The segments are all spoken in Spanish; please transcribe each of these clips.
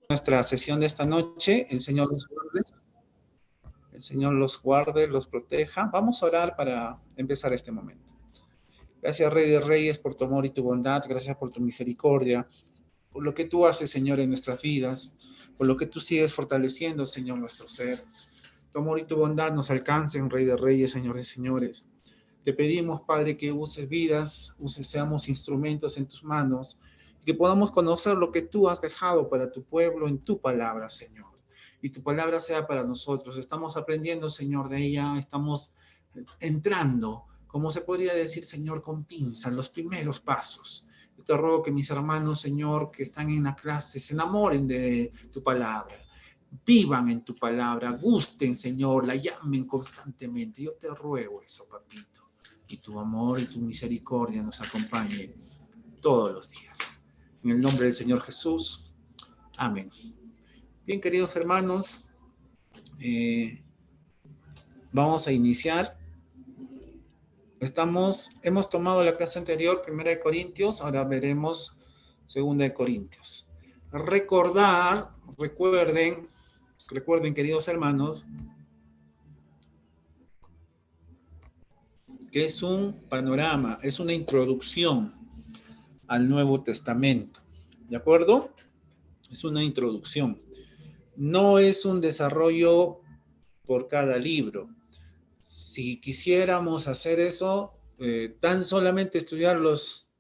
Nuestra sesión de esta noche. El Señor los guarde, los proteja. Vamos a orar para empezar este momento. Gracias, Rey de Reyes, por tu amor y tu bondad. Gracias por tu misericordia, por lo que tú haces, Señor, en nuestras vidas, por lo que tú sigues fortaleciendo, Señor, nuestro ser. Tu amor y tu bondad nos alcancen, Rey de Reyes, Señor de Señores. Te pedimos, Padre, que uses vidas, seamos instrumentos en tus manos, que podamos conocer lo que tú has dejado para tu pueblo en tu palabra, Señor. Y tu palabra sea para nosotros. Estamos aprendiendo, Señor, de ella, estamos entrando, como se podría decir, Señor, con pinzas, los primeros pasos. Yo te ruego que mis hermanos, Señor, que están en la clase, se enamoren de tu palabra, vivan en tu palabra, gusten, Señor, la llamen constantemente. Yo te ruego eso, papito. Y tu amor y tu misericordia nos acompañe todos los días. En el nombre del Señor Jesús. Amén. Bien, queridos hermanos, vamos a iniciar. Hemos tomado la clase anterior, 1 Corintios, ahora veremos 2 Corintios. Recuerden, queridos hermanos, que es un panorama, es una introducción al Nuevo Testamento. ¿De acuerdo? Es una introducción. No es un desarrollo por cada libro. Si quisiéramos hacer eso, tan solamente estudiar los,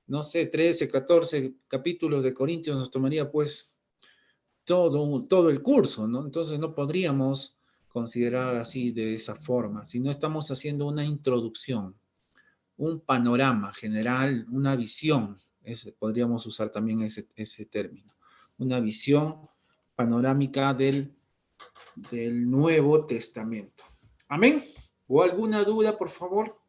no sé, 13, 14 capítulos de Corintios nos tomaría pues todo el curso, ¿no? Entonces no podríamos considerar así de esa forma, si no estamos haciendo una introducción, un panorama general, una visión, podríamos usar también ese término, una visión panorámica del Nuevo Testamento. Amén. ¿O alguna duda, por favor?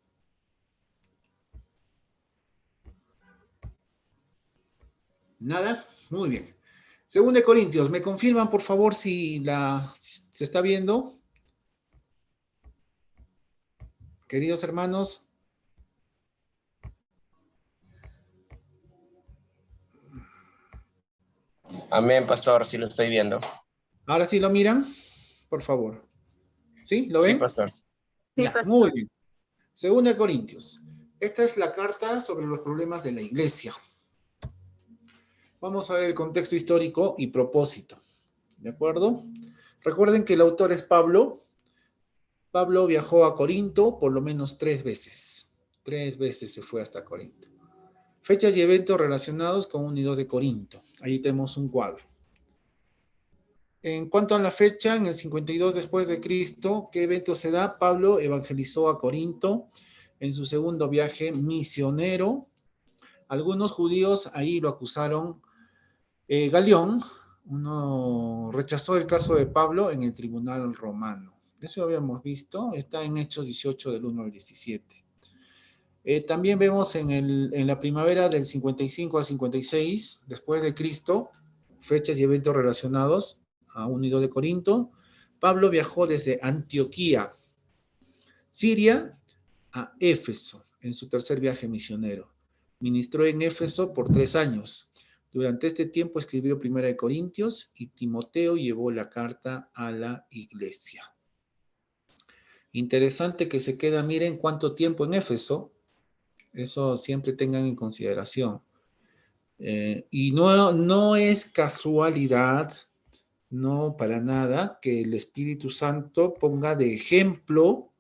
¿Nada? Muy bien. 2 Corintios, ¿me confirman, por favor, si se está viendo? Queridos hermanos. Amén, pastor, sí lo estoy viendo. ¿Ahora sí lo miran? Por favor. ¿Sí? ¿Lo ven? Sí, pastor. Ya, muy bien. 2 Corintios. Esta es la carta sobre los problemas de la iglesia. Vamos a ver el contexto histórico y propósito. ¿De acuerdo? Recuerden que el autor es Pablo. Pablo viajó a Corinto por lo menos 3 veces. 3 veces se fue hasta Corinto. Fechas y eventos relacionados con un y 2 de Corinto. Ahí tenemos un cuadro. En cuanto a la fecha, en el 52 después de Cristo, ¿qué evento se da? Pablo evangelizó a Corinto en su segundo viaje misionero. Algunos judíos ahí lo acusaron. Galión, uno rechazó el caso de Pablo en el tribunal romano. Eso lo habíamos visto, está en Hechos 18 del 1 al 17. También vemos en la primavera del 55 a 56 después de Cristo, fechas y eventos relacionados a un y 2 de Corinto. Pablo viajó desde Antioquía, Siria, a Éfeso en su tercer viaje misionero. Ministró en Éfeso por 3 años. Durante este tiempo escribió 1 Corintios y Timoteo llevó la carta a la iglesia. Interesante que se queda, miren cuánto tiempo en Éfeso. Eso siempre tengan en consideración. Y no es casualidad, no para nada, que el Espíritu Santo ponga de ejemplo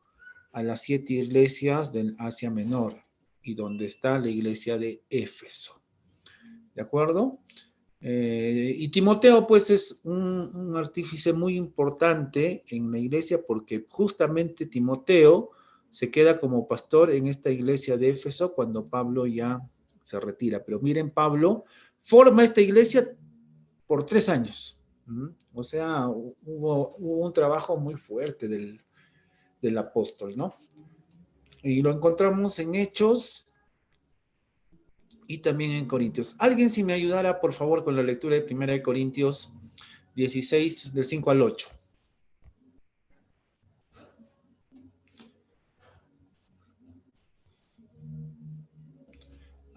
a las 7 iglesias del Asia Menor y donde está la iglesia de Éfeso. ¿De acuerdo? Y Timoteo, pues, es un artífice muy importante en la iglesia porque justamente Timoteo se queda como pastor en esta iglesia de Éfeso cuando Pablo ya se retira. Pero miren, Pablo forma esta iglesia por 3 años. O sea, hubo un trabajo muy fuerte del apóstol, ¿no? Y lo encontramos en Hechos y también en Corintios. ¿Alguien si me ayudara, por favor, con la lectura de 1 Corintios 16, del 5 al 8?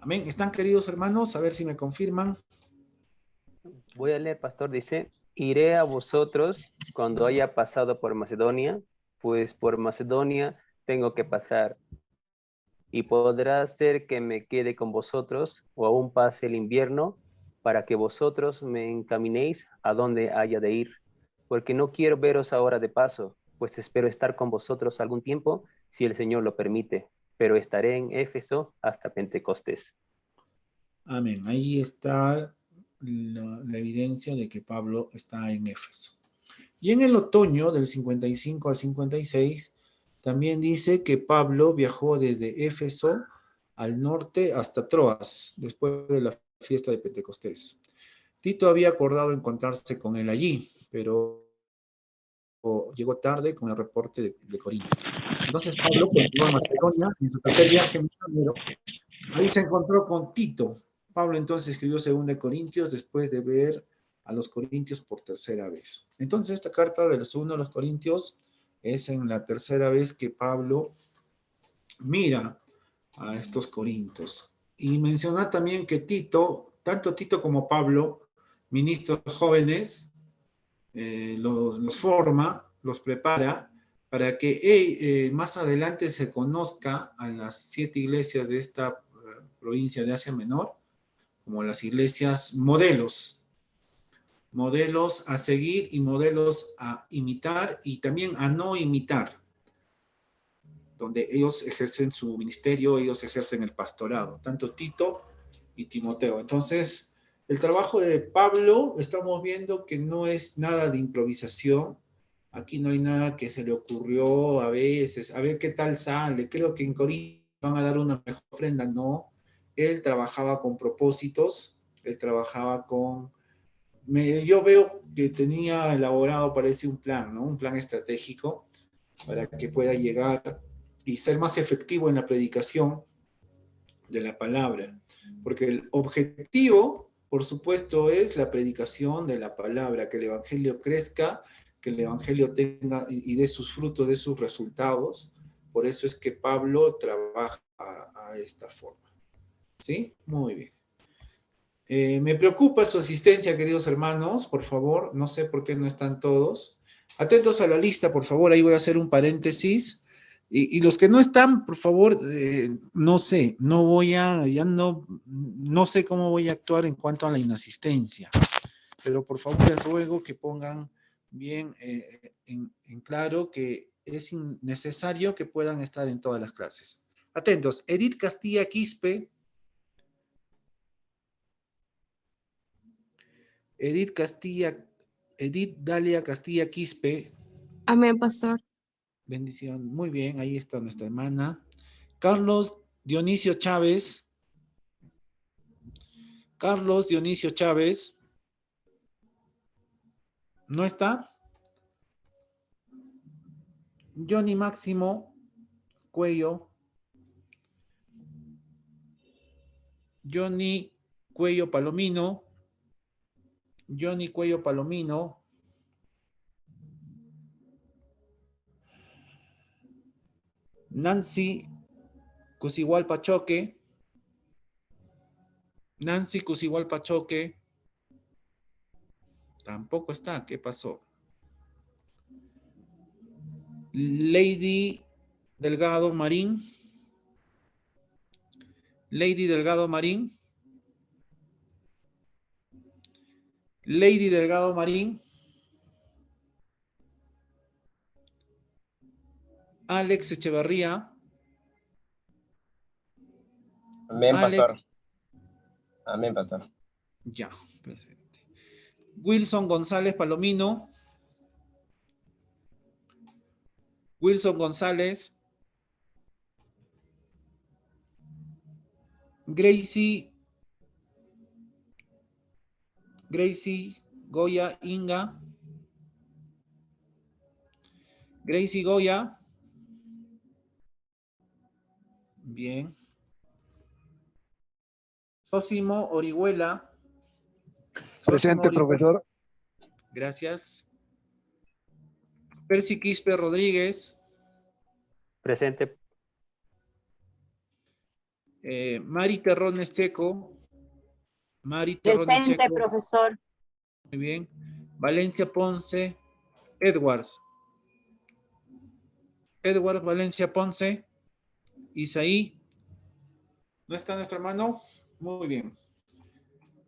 Amén. ¿Están, queridos hermanos? A ver si me confirman. Voy a leer, pastor, dice, iré a vosotros cuando haya pasado por Macedonia, pues por Macedonia tengo que pasar, y podrá ser que me quede con vosotros o aún pase el invierno para que vosotros me encaminéis a donde haya de ir, porque no quiero veros ahora de paso, pues espero estar con vosotros algún tiempo, si el Señor lo permite, pero estaré en Éfeso hasta Pentecostés. Amén. Ahí está la evidencia de que Pablo está en Éfeso. Y en el otoño del 55 al 56, también dice que Pablo viajó desde Éfeso al norte hasta Troas, después de la fiesta de Pentecostés. Tito había acordado encontrarse con él allí, pero llegó tarde con el reporte de Corinto. Entonces Pablo continuó a Macedonia en su tercer viaje misionero. Ahí se encontró con Tito. Pablo entonces escribió 2 Corintios después de ver a los Corintios por tercera vez. Entonces esta carta del 2 de los Corintios es en la tercera vez que Pablo mira a estos Corintios. Y menciona también que Tito, tanto Tito como Pablo, ministros jóvenes, los forma, los prepara para que más adelante se conozca a las 7 iglesias de esta provincia de Asia Menor como las iglesias modelos, modelos a seguir y modelos a imitar y también a no imitar, donde ellos ejercen su ministerio, ellos ejercen el pastorado, tanto Tito y Timoteo. Entonces, el trabajo de Pablo, estamos viendo que no es nada de improvisación, aquí no hay nada que se le ocurrió a veces, a ver qué tal sale, creo que en Corinto van a dar una mejor ofrenda, no, él trabajaba con propósitos, él trabajaba con... yo veo que tenía elaborado, parece un plan, ¿no? Un plan estratégico para que pueda llegar y ser más efectivo en la predicación de la palabra. Porque el objetivo, por supuesto, es la predicación de la palabra, que el evangelio crezca, que el evangelio tenga y dé sus frutos, dé sus resultados. Por eso es que Pablo trabaja a esta forma. ¿Sí? Muy bien. Me preocupa su asistencia, queridos hermanos, por favor, no sé por qué no están todos. Atentos a la lista, por favor, ahí voy a hacer un paréntesis. Y los que no están, por favor, no sé, no voy a, ya no sé cómo voy a actuar en cuanto a la inasistencia, pero por favor les ruego que pongan bien en claro que es necesario que puedan estar en todas las clases. Atentos, Edith Castilla Quispe. Edith Dalia Castilla Quispe. Amén, pastor. Bendición. Muy bien, ahí está nuestra hermana. Carlos Dionisio Chávez. Carlos Dionisio Chávez. ¿No está? Johnny Máximo Cuello. Johnny Cuello Palomino. Johnny Cuello Palomino. Nancy Cusigual Pachoque. Nancy Cusigual Pachoque. Tampoco está. ¿Qué pasó? Lady Delgado Marín. Lady Delgado Marín. Lady Delgado Marín. Alex Echevarría. Amén, pastor. Alex. Amén, pastor. Ya, presente. Wilson González Palomino. Wilson González. Gracie Goya Inga. Gracie Goya. Bien. Sósimo Orihuela. Presente, profesor. Gracias. Percy Quispe Rodríguez. Presente. Mari Terrones Checo. Mari Terrones Presente, Checo. profesor. bien. Valencia Ponce, Edwards. Edwards Valencia Ponce, Isaí. ¿No está nuestro hermano? Muy bien.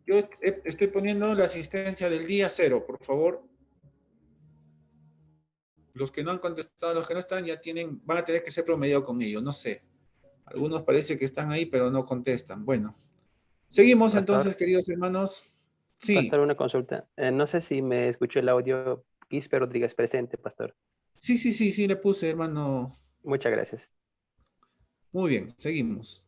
Yo estoy poniendo la asistencia del día 0, por favor. Los que no han contestado, los que no están, ya van a tener que ser promediados con ellos, no sé. Algunos parece que están ahí, pero no contestan. Bueno, seguimos Pastor, entonces, queridos hermanos. Sí. Pastor, una consulta. No sé si me escuchó el audio. Quispe Rodríguez presente, Pastor. Sí, le puse, hermano. Muchas gracias. Muy bien, seguimos.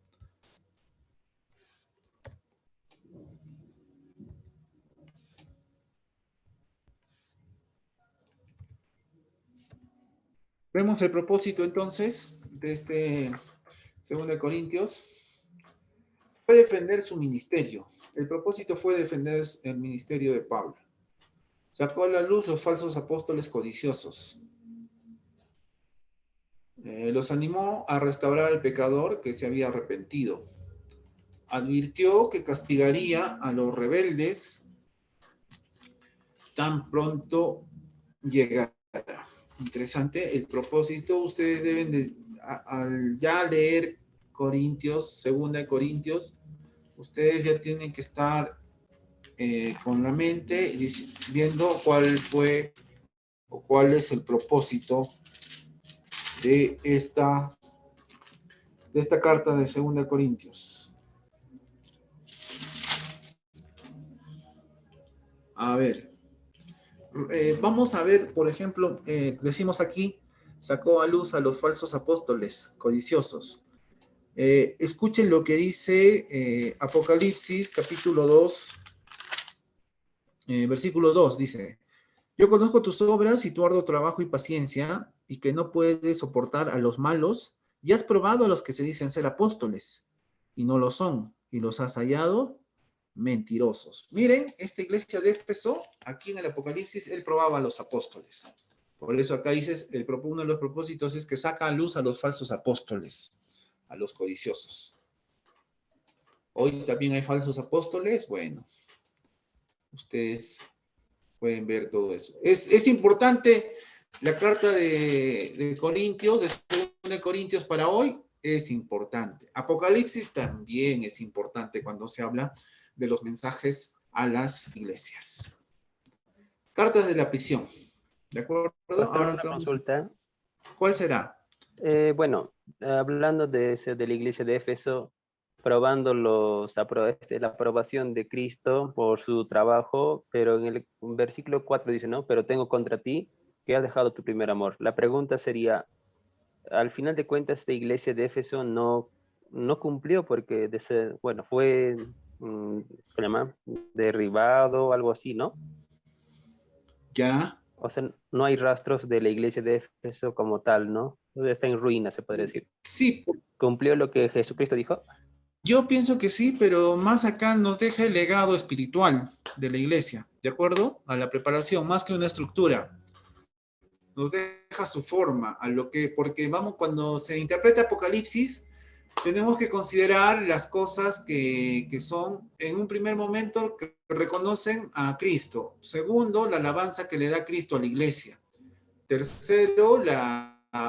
Vemos el propósito entonces de este 2 Corintios. Fue defender su ministerio. El propósito fue defender el ministerio de Pablo. Sacó a la luz los falsos apóstoles codiciosos. Los animó a restaurar al pecador que se había arrepentido. Advirtió que castigaría a los rebeldes tan pronto llegara. Interesante el propósito. Ustedes deben de, al ya leer Corintios, 2 Corintios, ustedes ya tienen que estar con la mente viendo cuál fue o cuál es el propósito de esta carta de 2 Corintios. A ver, vamos a ver, por ejemplo, decimos aquí, sacó a luz a los falsos apóstoles codiciosos. Escuchen lo que dice Apocalipsis, capítulo 2, versículo 2, dice: yo conozco tus obras y tu arduo trabajo y paciencia, y que no puedes soportar a los malos, y has probado a los que se dicen ser apóstoles, y no lo son, y los has hallado mentirosos. Miren, esta iglesia de Éfeso, aquí en el Apocalipsis, él probaba a los apóstoles. Por eso acá dices, uno de los propósitos es que saca a luz a los falsos apóstoles, a los codiciosos. Hoy también hay falsos apóstoles, bueno, ustedes pueden ver todo eso. Es importante la carta de Corintios, de 2 Corintios para hoy, es importante. Apocalipsis también es importante cuando se habla de los mensajes a las iglesias. Cartas de la prisión. ¿De acuerdo? Pastor, una consulta. ¿Cuál será? Bueno, hablando de la iglesia de Éfeso, probando la aprobación de Cristo por su trabajo, pero en el versículo 4 dice, ¿no? Pero tengo contra ti que has dejado tu primer amor. La pregunta sería, al final de cuentas, esta iglesia de Éfeso no cumplió porque, fue, ¿cómo se llama? Derribado, algo así, ¿no? Ya. O sea, no hay rastros de la iglesia de Éfeso como tal, ¿no? Está en ruinas, se podría decir. Sí. ¿Cumplió lo que Jesucristo dijo? Yo pienso que sí, pero más acá nos deja el legado espiritual de la iglesia, ¿de acuerdo? A la preparación, más que una estructura. Nos deja su forma, porque cuando se interpreta Apocalipsis, tenemos que considerar las cosas que son, en un primer momento, que reconocen a Cristo. Segundo, la alabanza que le da Cristo a la iglesia. Tercero,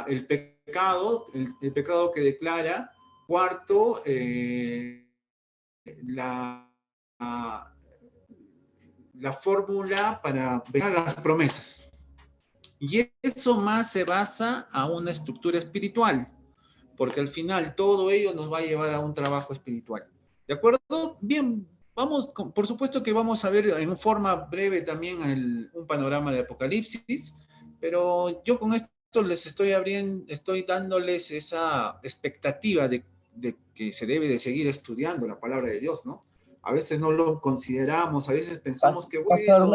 el pecado que declara. Cuarto, la fórmula para ver las promesas. Y eso más se basa a una estructura espiritual, porque al final todo ello nos va a llevar a un trabajo espiritual. ¿De acuerdo? Bien, por supuesto que vamos a ver en forma breve también un panorama de Apocalipsis, pero yo con esto estoy dándoles esa expectativa de que se debe de seguir estudiando la palabra de Dios, ¿no? A veces no lo consideramos, a veces pensamos que bueno...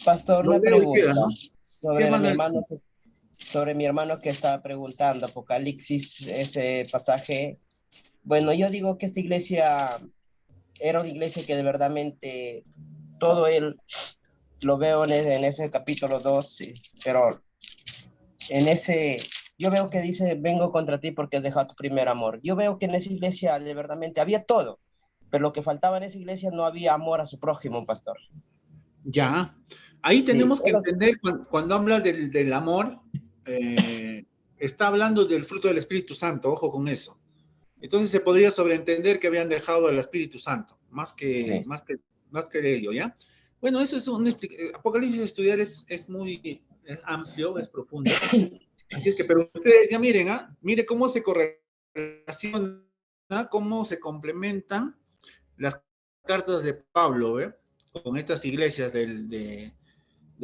Pastor, una pregunta, queda, ¿no? sobre mi hermano que estaba preguntando, Apocalipsis, ese pasaje. Bueno, yo digo que esta iglesia era una iglesia que de verdadmente todo él lo veo en ese capítulo 2, pero yo veo que dice, vengo contra ti porque has dejado tu primer amor. Yo veo que en esa iglesia de verdadmente había todo, pero lo que faltaba en esa iglesia no había amor a su prójimo, pastor. Ya. Ahí Sí, tenemos que entender cuando habla del amor, está hablando del fruto del Espíritu Santo, ojo con eso. Entonces se podría sobreentender que habían dejado al Espíritu Santo, sí. más que ello, ¿ya? Bueno, eso es Apocalipsis estudiar es muy amplio, es profundo. Así es que, pero ustedes ya miren, mire cómo se correlaciona, cómo se complementan las cartas de Pablo, con estas iglesias del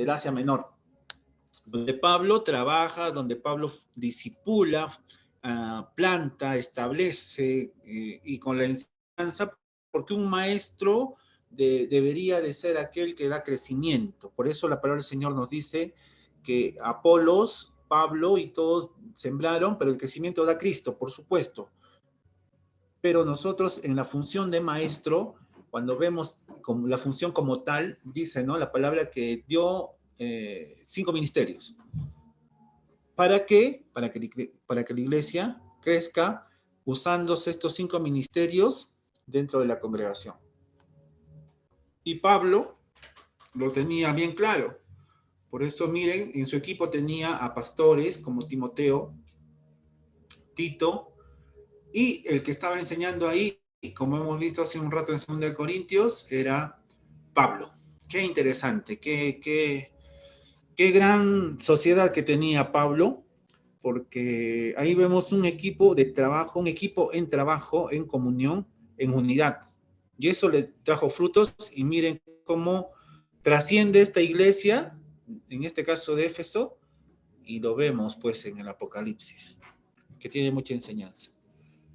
Asia Menor, donde Pablo trabaja, donde Pablo disipula, planta, establece, y con la enseñanza, porque un maestro debería de ser aquel que da crecimiento. Por eso la palabra del Señor nos dice que Apolos, Pablo y todos sembraron, pero el crecimiento da Cristo, por supuesto. Pero nosotros en la función de maestro, cuando vemos como la función como tal, dice, ¿no? La palabra que dio 5 ministerios. ¿Para qué? Para que la iglesia crezca usándose estos 5 ministerios dentro de la congregación. Y Pablo lo tenía bien claro. Por eso, miren, en su equipo tenía a pastores como Timoteo, Tito, y el que estaba enseñando ahí, como hemos visto hace un rato en 2 Corintios, era Pablo. Qué interesante, qué gran sociedad que tenía Pablo, porque ahí vemos un equipo de trabajo, un equipo en trabajo, en comunión, en unidad. Y eso le trajo frutos, y miren cómo trasciende esta iglesia, en este caso de Éfeso, y lo vemos pues en el Apocalipsis, que tiene mucha enseñanza.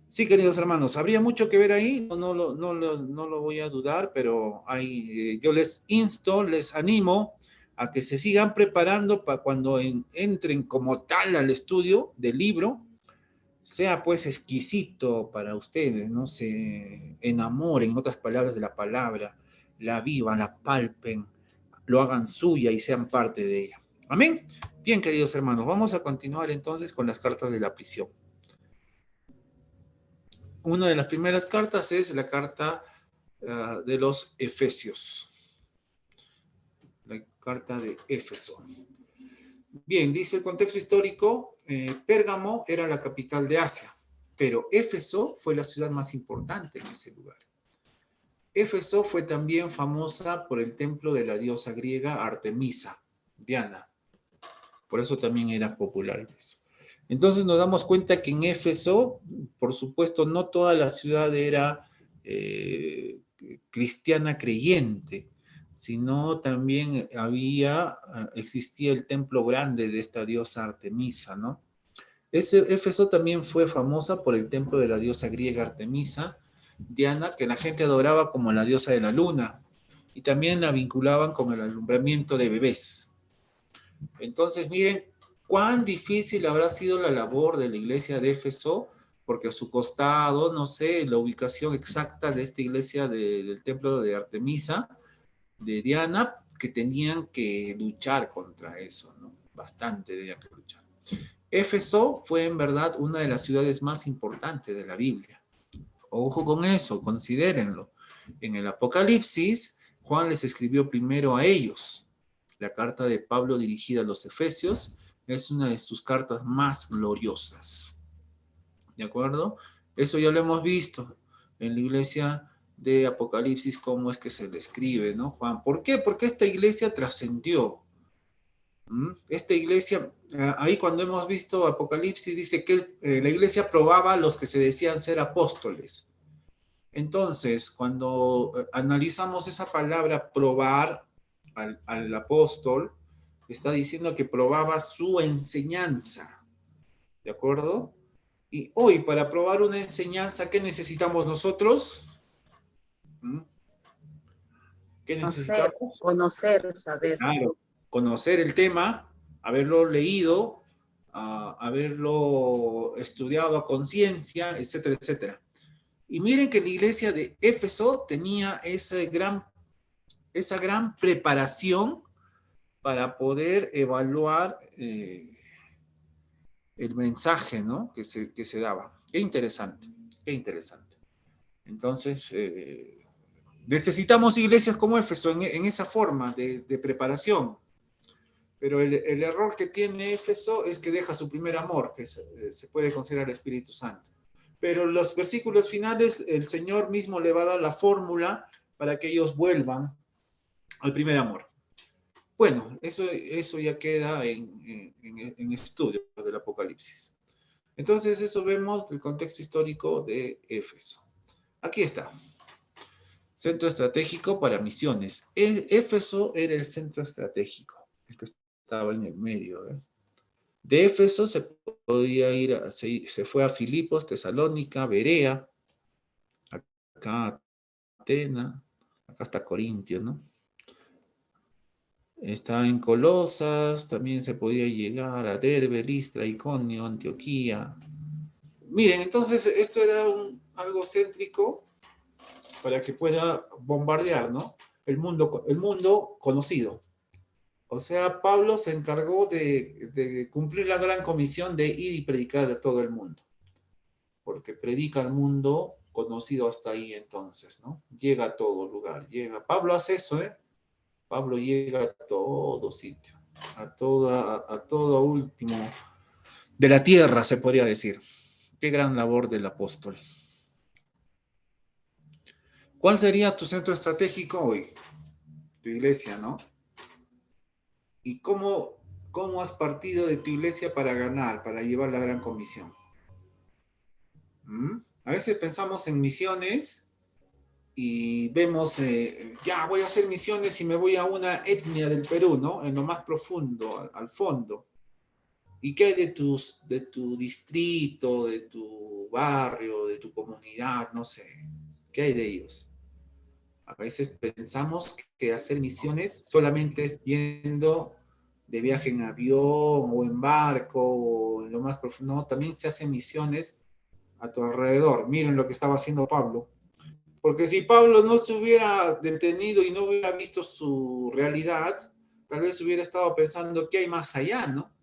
Sí, queridos hermanos, habría mucho que ver ahí, no lo voy a dudar, pero yo les insto, les animo a que se sigan preparando para cuando entren como tal al estudio del libro, sea pues exquisito para ustedes, no se enamoren, en otras palabras, de la palabra, la vivan, la palpen, lo hagan suya y sean parte de ella. Amén. Bien, queridos hermanos, vamos a continuar entonces con las cartas de la prisión. Una de las primeras cartas es la carta de los Efesios. La carta de Éfeso. Bien, dice el contexto histórico, Pérgamo era la capital de Asia, pero Éfeso fue la ciudad más importante en ese lugar. Éfeso fue también famosa por el templo de la diosa griega Artemisa, Diana. Por eso también era popular eso. Entonces nos damos cuenta que en Éfeso, por supuesto, no toda la ciudad era cristiana creyente, sino también existía el templo grande de esta diosa Artemisa, ¿no? Éfeso también fue famosa por el templo de la diosa griega Artemisa, Diana, que la gente adoraba como la diosa de la luna, y también la vinculaban con el alumbramiento de bebés. Entonces, miren cuán difícil habrá sido la labor de la iglesia de Éfeso, porque a su costado, no sé, la ubicación exacta de esta iglesia del templo de Artemisa, de Diana, que tenían que luchar contra eso, ¿no? Bastante tenían que luchar. Éfeso fue en verdad una de las ciudades más importantes de la Biblia. Ojo con eso, considérenlo. En el Apocalipsis, Juan les escribió primero a ellos. La carta de Pablo dirigida a los Efesios es una de sus cartas más gloriosas. ¿De acuerdo? Eso ya lo hemos visto en la iglesia de Apocalipsis, cómo es que se le escribe, ¿no, Juan? ¿Por qué? Porque esta iglesia trascendió. Esta iglesia, ahí cuando hemos visto Apocalipsis, dice que la iglesia probaba a los que se decían ser apóstoles. Entonces, cuando analizamos esa palabra probar al apóstol, está diciendo que probaba su enseñanza, ¿de acuerdo? Y hoy, para probar una enseñanza, ¿qué necesitamos nosotros? ¿Qué necesitamos? Conocer, saber. Claro, conocer el tema, haberlo leído, haberlo estudiado a conciencia, etcétera, etcétera. Y miren que la iglesia de Éfeso tenía esa gran preparación para poder evaluar el mensaje, ¿no? que se daba. Qué interesante, qué interesante. Entonces, Necesitamos iglesias como Éfeso en esa forma de preparación. Pero el error que tiene Éfeso es que deja su primer amor, que se puede considerar el Espíritu Santo. Pero en los versículos finales, el Señor mismo le va a dar la fórmula para que ellos vuelvan al primer amor. Bueno, eso ya queda en estudio del Apocalipsis. Entonces, eso vemos del contexto histórico de Éfeso. Aquí está. Centro estratégico para misiones. Éfeso era el centro estratégico, el que estaba en el medio. De Éfeso se podía ir, se fue a Filipos, Tesalónica, Berea, acá Atenas, acá está Corintio, ¿no? Está en Colosas, también se podía llegar a Derbe, Listra, Iconio, Antioquía. Miren, entonces esto era algo céntrico para que pueda bombardear, ¿no? El mundo conocido. O sea, Pablo se encargó de cumplir la gran comisión de ir y predicar a todo el mundo. Porque predica al mundo conocido hasta ahí entonces, ¿no? Llega a todo lugar, llega. Pablo hace eso, ¿eh? Pablo llega a todo sitio, a todo último de la tierra, se podría decir. Qué gran labor del apóstol. ¿Cuál sería tu centro estratégico hoy? Tu iglesia, ¿no? ¿Y cómo has partido de tu iglesia para ganar, para llevar la gran comisión? A veces pensamos en misiones y vemos, ya voy a hacer misiones y me voy a una etnia del Perú, ¿no? En lo más profundo, al fondo. ¿Y qué hay de tu distrito, de tu barrio, de tu comunidad? No sé. ¿Qué hay de ellos? A veces pensamos que hacer misiones solamente es yendo de viaje en avión o en barco o en lo más profundo. No, también se hacen misiones a tu alrededor. Miren lo que estaba haciendo Pablo. Porque si Pablo no se hubiera detenido y no hubiera visto su realidad, tal vez hubiera estado pensando qué hay más allá, ¿no?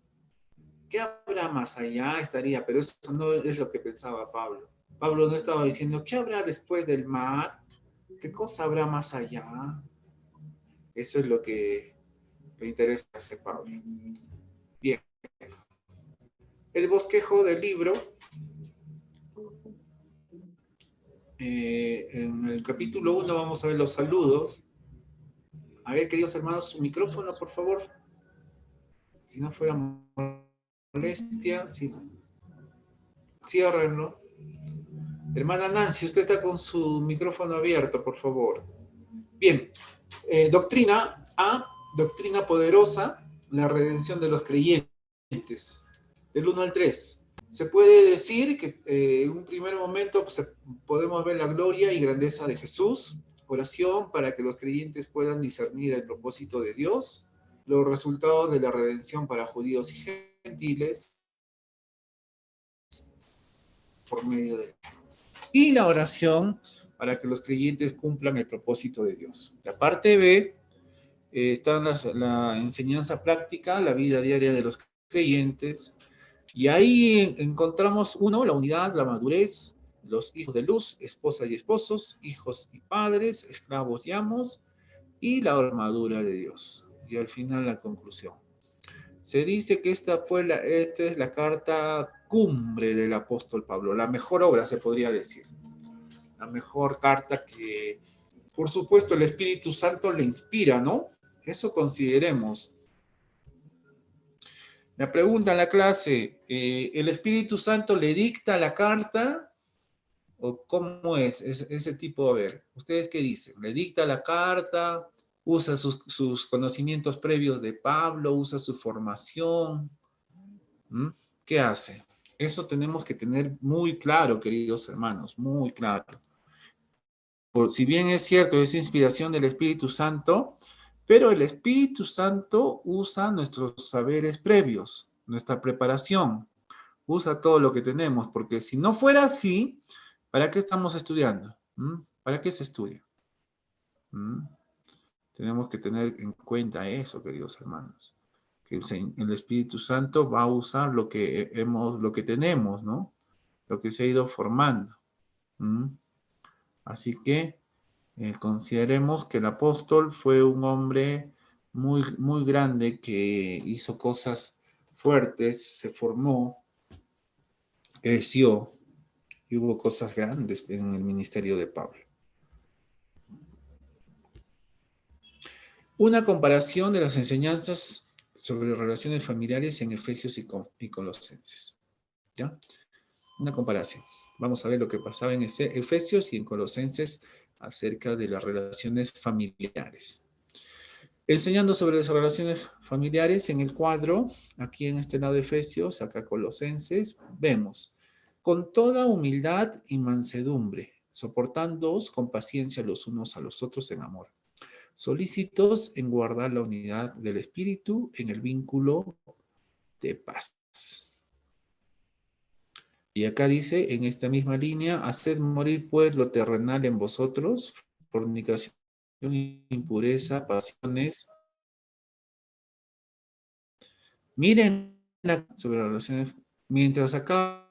¿Qué habrá más allá? Estaría, pero eso no es lo que pensaba Pablo. Pablo no estaba diciendo, ¿qué habrá después del mar? ¿Qué cosa habrá más allá? Eso es lo que le interesa a ese Pablo. Bien. El bosquejo del libro. En el capítulo 1 vamos a ver los saludos. A ver, queridos hermanos, su micrófono, por favor. Si no fuera molestia, ciérrenlo. Hermana Nancy, usted está con su micrófono abierto, por favor. Bien. Doctrina A, doctrina poderosa, la redención de los creyentes. Del 1 al 3. Se puede decir que en un primer momento pues, podemos ver la gloria y grandeza de Jesús, oración para que los creyentes puedan discernir el propósito de Dios, los resultados de la redención para judíos y gentiles por medio de y la oración para que los creyentes cumplan el propósito de Dios. La parte B está la enseñanza práctica, la vida diaria de los creyentes. Y ahí encontramos la unidad, la madurez, los hijos de luz, esposas y esposos, hijos y padres, esclavos y amos, y la armadura de Dios. Y al final la conclusión. Se dice que esta es la carta cumbre del apóstol Pablo, la mejor obra se podría decir. La mejor carta que, por supuesto, el Espíritu Santo le inspira, ¿no? Eso consideremos. La pregunta en la clase, ¿el Espíritu Santo le dicta la carta? ¿O cómo es ese tipo? A ver, ¿ustedes qué dicen? ¿Le dicta la carta? ¿Usa sus conocimientos previos de Pablo? ¿Usa su formación? ¿Qué hace? Eso tenemos que tener muy claro, queridos hermanos, muy claro. Si bien es cierto, es inspiración del Espíritu Santo, pero el Espíritu Santo usa nuestros saberes previos, nuestra preparación, usa todo lo que tenemos, porque si no fuera así, ¿para qué estamos estudiando? ¿Para qué se estudia? Tenemos que tener en cuenta eso, queridos hermanos, que el Espíritu Santo va a usar lo que tenemos, ¿no? Lo que se ha ido formando. Así que Consideremos que el apóstol fue un hombre muy, muy grande que hizo cosas fuertes, se formó, creció y hubo cosas grandes en el ministerio de Pablo. Una comparación de las enseñanzas sobre relaciones familiares en Efesios y Colosenses. ¿Ya? Una comparación. Vamos a ver lo que pasaba en Efesios y en Colosenses acerca de las relaciones familiares. Enseñando sobre las relaciones familiares en el cuadro, aquí en este lado de Efesios, acá Colosenses, vemos, con toda humildad y mansedumbre, soportándoos con paciencia los unos a los otros en amor, solícitos en guardar la unidad del espíritu en el vínculo de paz. Y acá dice, en esta misma línea, haced morir pues lo terrenal en vosotros, fornicación, impureza, pasiones. Miren sobre las relaciones, mientras acá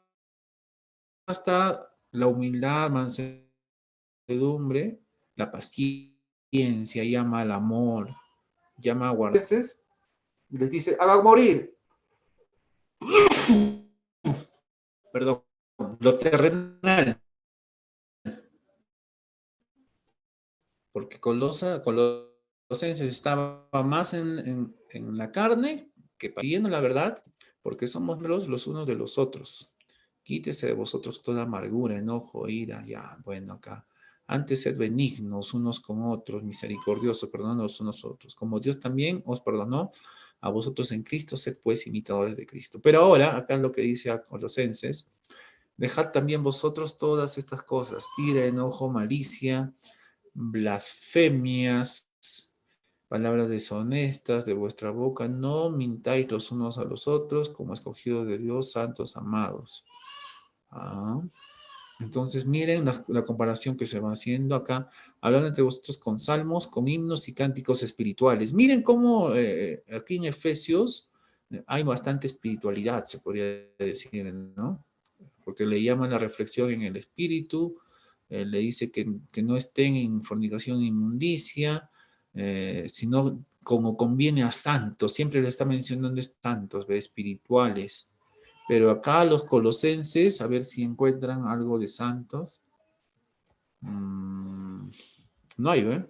está la humildad, mansedumbre, la paciencia, llama al amor, llama a guardar. Y les dice, hagan morir. Perdón, lo terrenal. Porque Colosenses estaba más en la carne que pidiendo la verdad, porque somos los unos de los otros. Quítese de vosotros toda amargura, enojo, ira, ya, bueno, acá. Antes sed benignos unos con otros, misericordiosos, perdonándonos unos a otros. Como Dios también os perdonó a vosotros en Cristo, sed pues imitadores de Cristo. Pero ahora, acá es lo que dice a Colosenses, dejad también vosotros todas estas cosas, ira, enojo, malicia, blasfemias, palabras deshonestas de vuestra boca, no mintáis los unos a los otros, como escogidos de Dios, santos, amados. Entonces miren la comparación que se va haciendo acá, hablando entre vosotros con salmos, con himnos y cánticos espirituales. Miren cómo aquí en Efesios hay bastante espiritualidad, se podría decir, ¿no? Porque le llaman la reflexión en el espíritu, le dice que no estén en fornicación e inmundicia, sino como conviene a santos, siempre le está mencionando santos, espirituales. Pero acá los colosenses, a ver si encuentran algo de santos. No hay, ¿eh?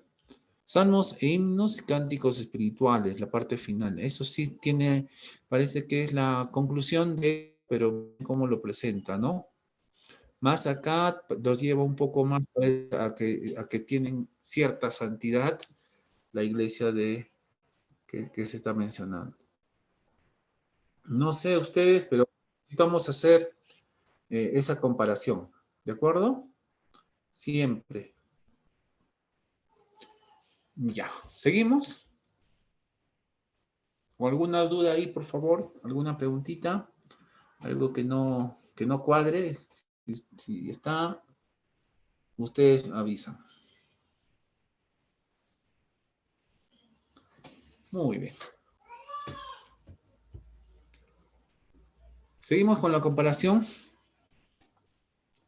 Salmos e himnos y cánticos espirituales, la parte final. Eso sí tiene, parece que es la conclusión de, pero cómo lo presenta, ¿no? Más acá los lleva un poco más a que tienen cierta santidad la iglesia que se está mencionando. No sé ustedes, pero necesitamos hacer esa comparación, ¿de acuerdo? Siempre. Ya, ¿seguimos? ¿O alguna duda ahí, por favor? ¿Alguna preguntita? Algo que no cuadre. Si está, ustedes avisan. Muy bien. Seguimos con la comparación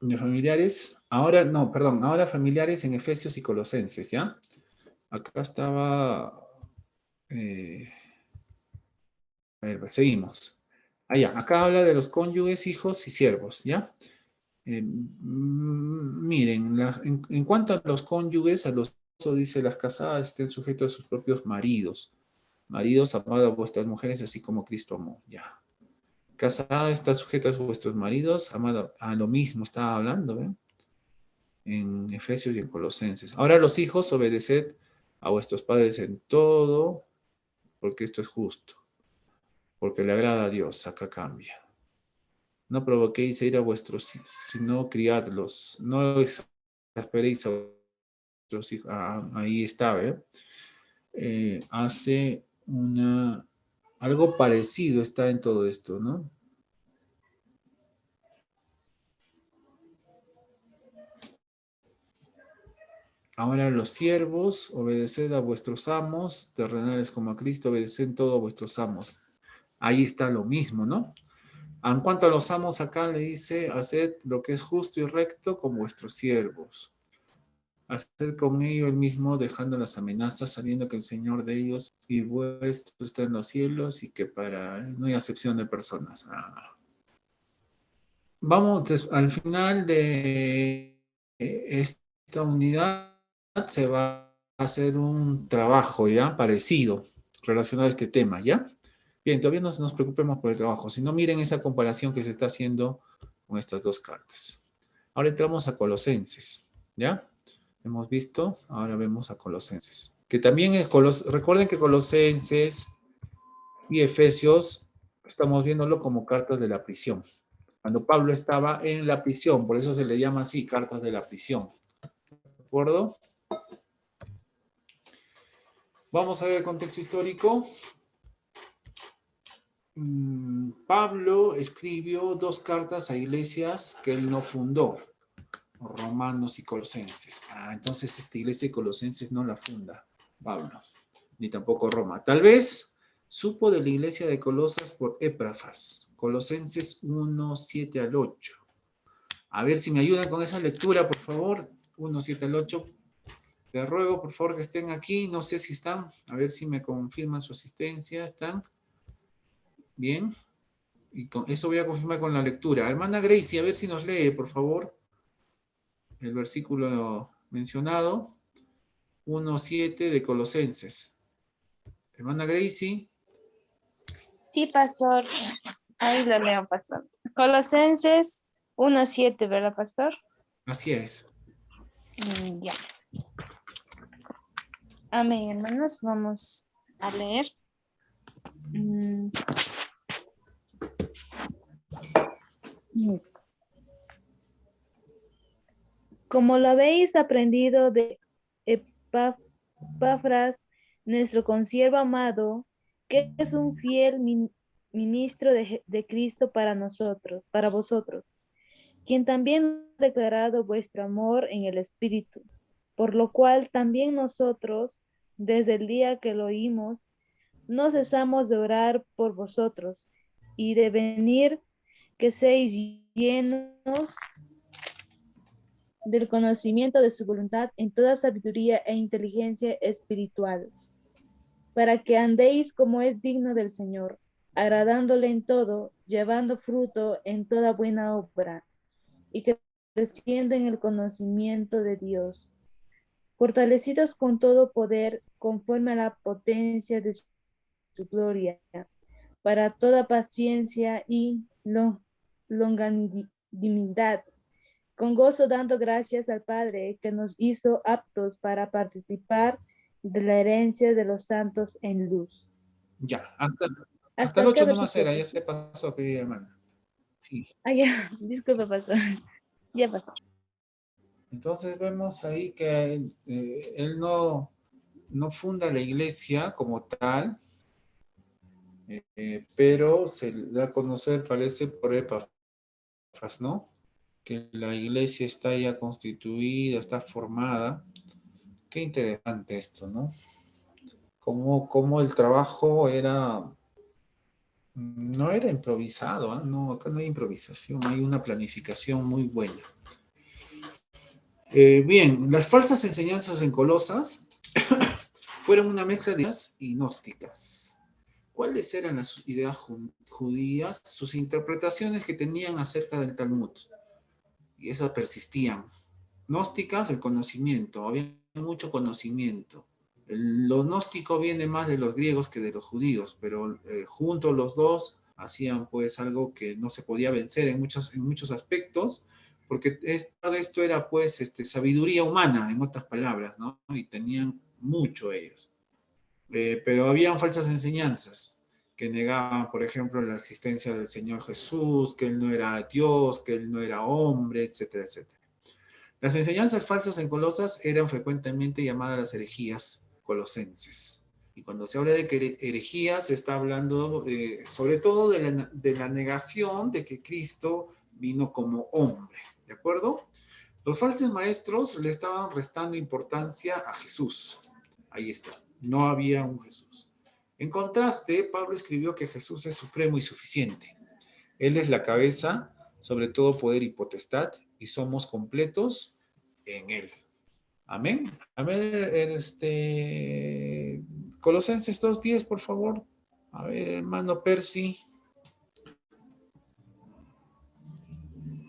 de familiares. Ahora, no, perdón, ahora familiares en Efesios y Colosenses, ¿ya? Acá estaba... a ver, seguimos. Allá, acá habla de los cónyuges, hijos y siervos, ¿ya? Miren, en cuanto a los cónyuges, a los dice, las casadas estén sujetos a sus propios maridos. Maridos, amad a vuestras mujeres, así como Cristo amó, ya. Casada está sujeta a vuestros maridos, amado, a lo mismo estaba hablando, ¿eh? En Efesios y en Colosenses. Ahora los hijos, obedeced a vuestros padres en todo, porque esto es justo, porque le agrada a Dios, acá cambia. No provoquéis a ir a vuestros hijos, sino criadlos, no exasperéis a vuestros hijos. Ahí está, ¿eh? Hace algo parecido está en todo esto, ¿no? Ahora los siervos, obedeced a vuestros amos, terrenales como a Cristo, obedeced todo a vuestros amos. Ahí está lo mismo, ¿no? En cuanto a los amos, acá le dice, haced lo que es justo y recto con vuestros siervos. hacer con ellos el mismo, dejando las amenazas, sabiendo que el Señor de ellos y vuestro está en los cielos y que para él no hay acepción de personas. Vamos, al final de esta unidad se va a hacer un trabajo ya parecido relacionado a este tema, ¿ya? Bien, todavía no nos preocupemos por el trabajo, sino miren esa comparación que se está haciendo con estas dos cartas. Ahora entramos a Colosenses, ¿ya? Hemos visto, ahora vemos a Colosenses. Que también es recuerden que Colosenses y Efesios estamos viéndolo como cartas de la prisión. Cuando Pablo estaba en la prisión, por eso se le llama así, cartas de la prisión. ¿De acuerdo? Vamos a ver el contexto histórico. Pablo escribió dos cartas a iglesias que él no fundó, Romanos y Colosenses. Entonces esta iglesia de Colosenses no la funda Pablo, ni tampoco Roma. Tal vez supo de la iglesia de Colosas por Epafras, Colosenses 1, 7 al 8. A ver si me ayudan con esa lectura, por favor. 1, 7 al 8. Les ruego, por favor, que estén aquí. No sé si están. A ver si me confirman su asistencia. ¿Están? Bien. Y con eso voy a confirmar con la lectura. Hermana Gracie, a ver si nos lee, por favor, el versículo mencionado. 1:7 de Colosenses. Hermana Gracie. Sí, pastor. Ahí lo leo, pastor. Colosenses 1:7, ¿verdad, pastor? Así es. Ya. Amén, hermanos. Vamos a leer. Como lo habéis aprendido de Epafras, nuestro consiervo amado, que es un fiel ministro de Cristo para nosotros, para vosotros, quien también ha declarado vuestro amor en el Espíritu, por lo cual también nosotros, desde el día que lo oímos, no cesamos de orar por vosotros y de venir que seáis llenos del conocimiento de su voluntad en toda sabiduría e inteligencia espiritual, para que andéis como es digno del Señor, agradándole en todo, llevando fruto en toda buena obra, y creciendo en el conocimiento de Dios, fortalecidos con todo poder, conforme a la potencia de su gloria, para toda paciencia y longanimidad, con gozo dando gracias al Padre que nos hizo aptos para participar de la herencia de los santos en luz. Ya, hasta el 8 nomás era, ya se pasó, querida hermana. Sí. Ya, disculpa, pastor. Ya pasó. Entonces vemos ahí que él no funda la iglesia como tal, pero se da a conocer, parece, por Epafras, ¿no? Que la iglesia está ya constituida, está formada. Qué interesante esto, ¿no? Como el trabajo no era improvisado, ¿eh? No, acá no hay improvisación, hay una planificación muy buena. Bien, las falsas enseñanzas en Colosas fueron una mezcla de ideas y gnósticas. ¿Cuáles eran las ideas judías? Sus interpretaciones que tenían acerca del Talmud. Y esas persistían. Gnósticas, el conocimiento. Había mucho conocimiento. Lo gnóstico viene más de los griegos que de los judíos, pero juntos los dos hacían pues algo que no se podía vencer en muchos aspectos, porque de esto era pues sabiduría humana, en otras palabras, ¿no? Y tenían mucho ellos. Pero habían falsas enseñanzas que negaban, por ejemplo, la existencia del Señor Jesús, que Él no era Dios, que Él no era hombre, etcétera, etcétera. Las enseñanzas falsas en Colosas eran frecuentemente llamadas las herejías colosenses. Y cuando se habla de herejías, se está hablando sobre todo de la negación de que Cristo vino como hombre, ¿de acuerdo? Los falsos maestros le estaban restando importancia a Jesús. Ahí está, no había un Jesús. En contraste, Pablo escribió que Jesús es supremo y suficiente. Él es la cabeza sobre todo poder y potestad, y somos completos en Él. Amén. A ver, Colosenses 2:10, por favor. A ver, hermano Percy.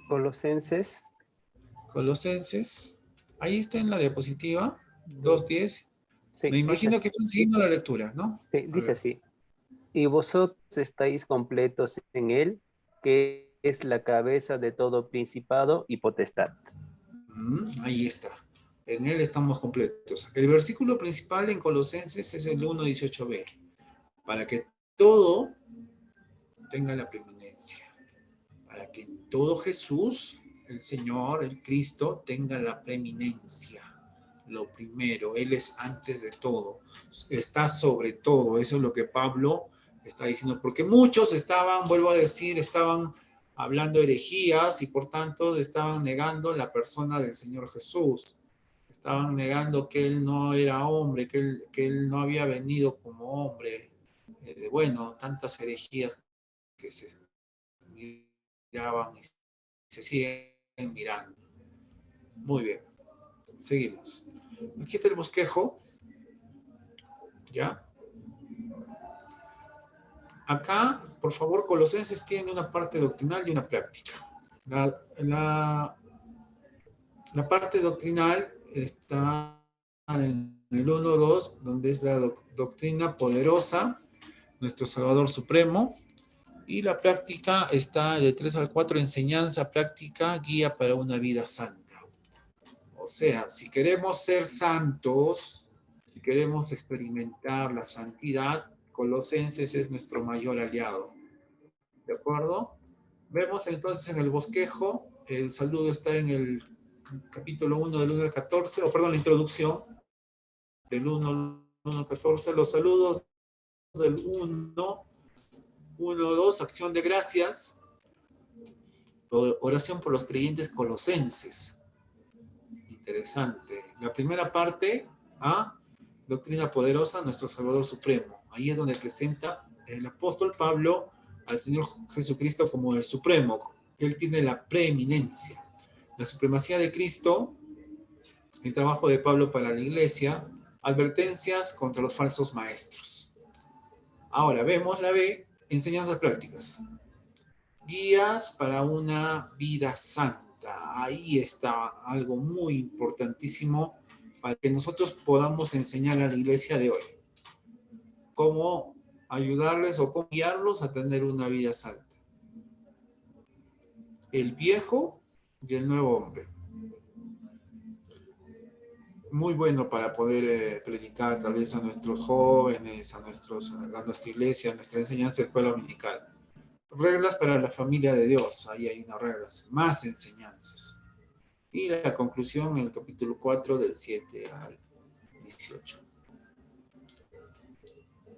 Colosenses. Colosenses. Ahí está en la diapositiva. 2:10. Sí, Me imagino que están siguiendo la lectura, ¿no? Sí, dice así. Y vosotros estáis completos en él, que es la cabeza de todo principado y potestad. Ahí está. En él estamos completos. El versículo principal en Colosenses es el 1:18b. Para que todo tenga la preeminencia. Para que en todo Jesús, el Señor, el Cristo, tenga la preeminencia. Lo primero, Él es antes de todo. Está sobre todo. Eso es lo que Pablo está diciendo. Porque muchos estaban, vuelvo a decir, estaban hablando herejías y por tanto estaban negando la persona del Señor Jesús. Estaban negando que Él no era hombre, que él no había venido como hombre. Bueno, tantas herejías que se miraban y se siguen mirando. Muy bien, seguimos. Aquí está el bosquejo. ¿Ya? Acá, por favor, Colosenses tiene una parte doctrinal y una práctica. La parte doctrinal está en el 1:2, donde es la doctrina poderosa, nuestro Salvador Supremo. Y la práctica está de 3 al 4, enseñanza práctica, guía para una vida santa. O sea, si queremos ser santos, si queremos experimentar la santidad, Colosenses es nuestro mayor aliado. ¿De acuerdo? Vemos entonces en el bosquejo, el saludo está en el capítulo 1 del 1 al 14, o perdón, la introducción del 1 al 14, los saludos del 1:2, acción de gracias, oración por los creyentes colosenses. Interesante. La primera parte, A, doctrina poderosa, nuestro Salvador Supremo. Ahí es donde presenta el apóstol Pablo al Señor Jesucristo como el Supremo. Él tiene la preeminencia. La supremacía de Cristo, el trabajo de Pablo para la iglesia, advertencias contra los falsos maestros. Ahora vemos la B, enseñanzas prácticas. Guías para una vida santa. Ahí está algo muy importantísimo para que nosotros podamos enseñar a la iglesia de hoy. Cómo ayudarles o cómo guiarlos a tener una vida santa. El viejo y el nuevo hombre. Muy bueno para poder predicar tal vez a nuestros jóvenes, a nuestra iglesia, a nuestra enseñanza de escuela dominical. Reglas para la familia de Dios, ahí hay unas reglas, más enseñanzas. Y la conclusión en el capítulo 4 del 7 al 18.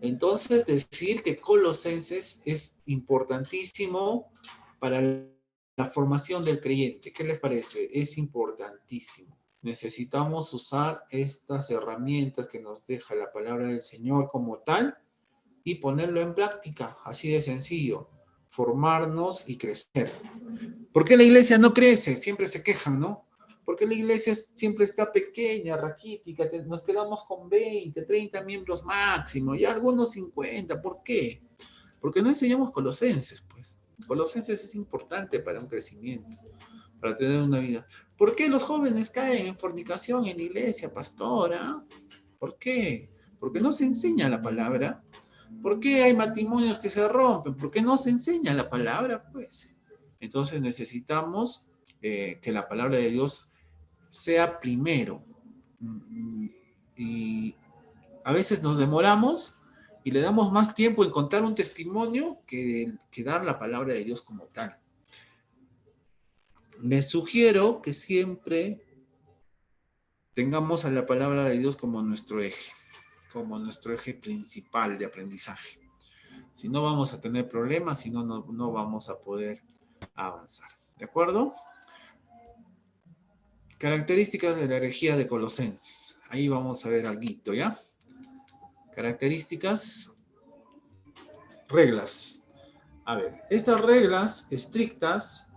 Entonces, decir que Colosenses es importantísimo para la formación del creyente. ¿Qué les parece? Es importantísimo. Necesitamos usar estas herramientas que nos deja la palabra del Señor como tal y ponerlo en práctica, así de sencillo. Formarnos y crecer. ¿Por qué la iglesia no crece? Siempre se quejan, ¿no? Porque la iglesia siempre está pequeña, raquítica, nos quedamos con 20, 30 miembros máximo, y algunos 50. ¿Por qué? Porque no enseñamos Colosenses, pues. Colosenses es importante para un crecimiento, para tener una vida. ¿Por qué los jóvenes caen en fornicación en la iglesia, pastora? ¿Por qué? Porque no se enseña la palabra. ¿Por qué hay matrimonios que se rompen? Porque no se enseña la palabra, pues. Entonces necesitamos que la palabra de Dios sea primero. Y a veces nos demoramos y le damos más tiempo en contar un testimonio que dar la palabra de Dios como tal. Les sugiero que siempre tengamos a la palabra de Dios como nuestro eje principal de aprendizaje. Si no, vamos a tener problemas, si no, no vamos a poder avanzar. ¿De acuerdo? Características de la herejía de Colosenses. Ahí vamos a ver algo, ¿ya? Características, reglas. A ver, estas reglas estrictas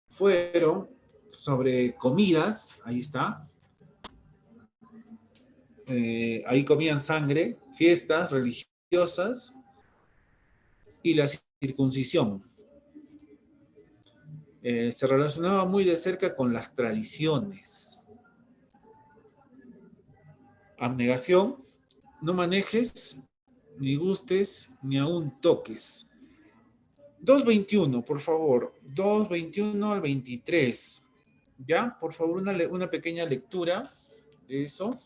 fueron sobre comidas, ahí está, ahí comían sangre, fiestas religiosas y la circuncisión. Se relacionaba muy de cerca con las tradiciones. Abnegación, no manejes, ni gustes, ni aún toques. 2:21, por favor. 2:21 al 23. ¿Ya? Por favor, una pequeña lectura de eso,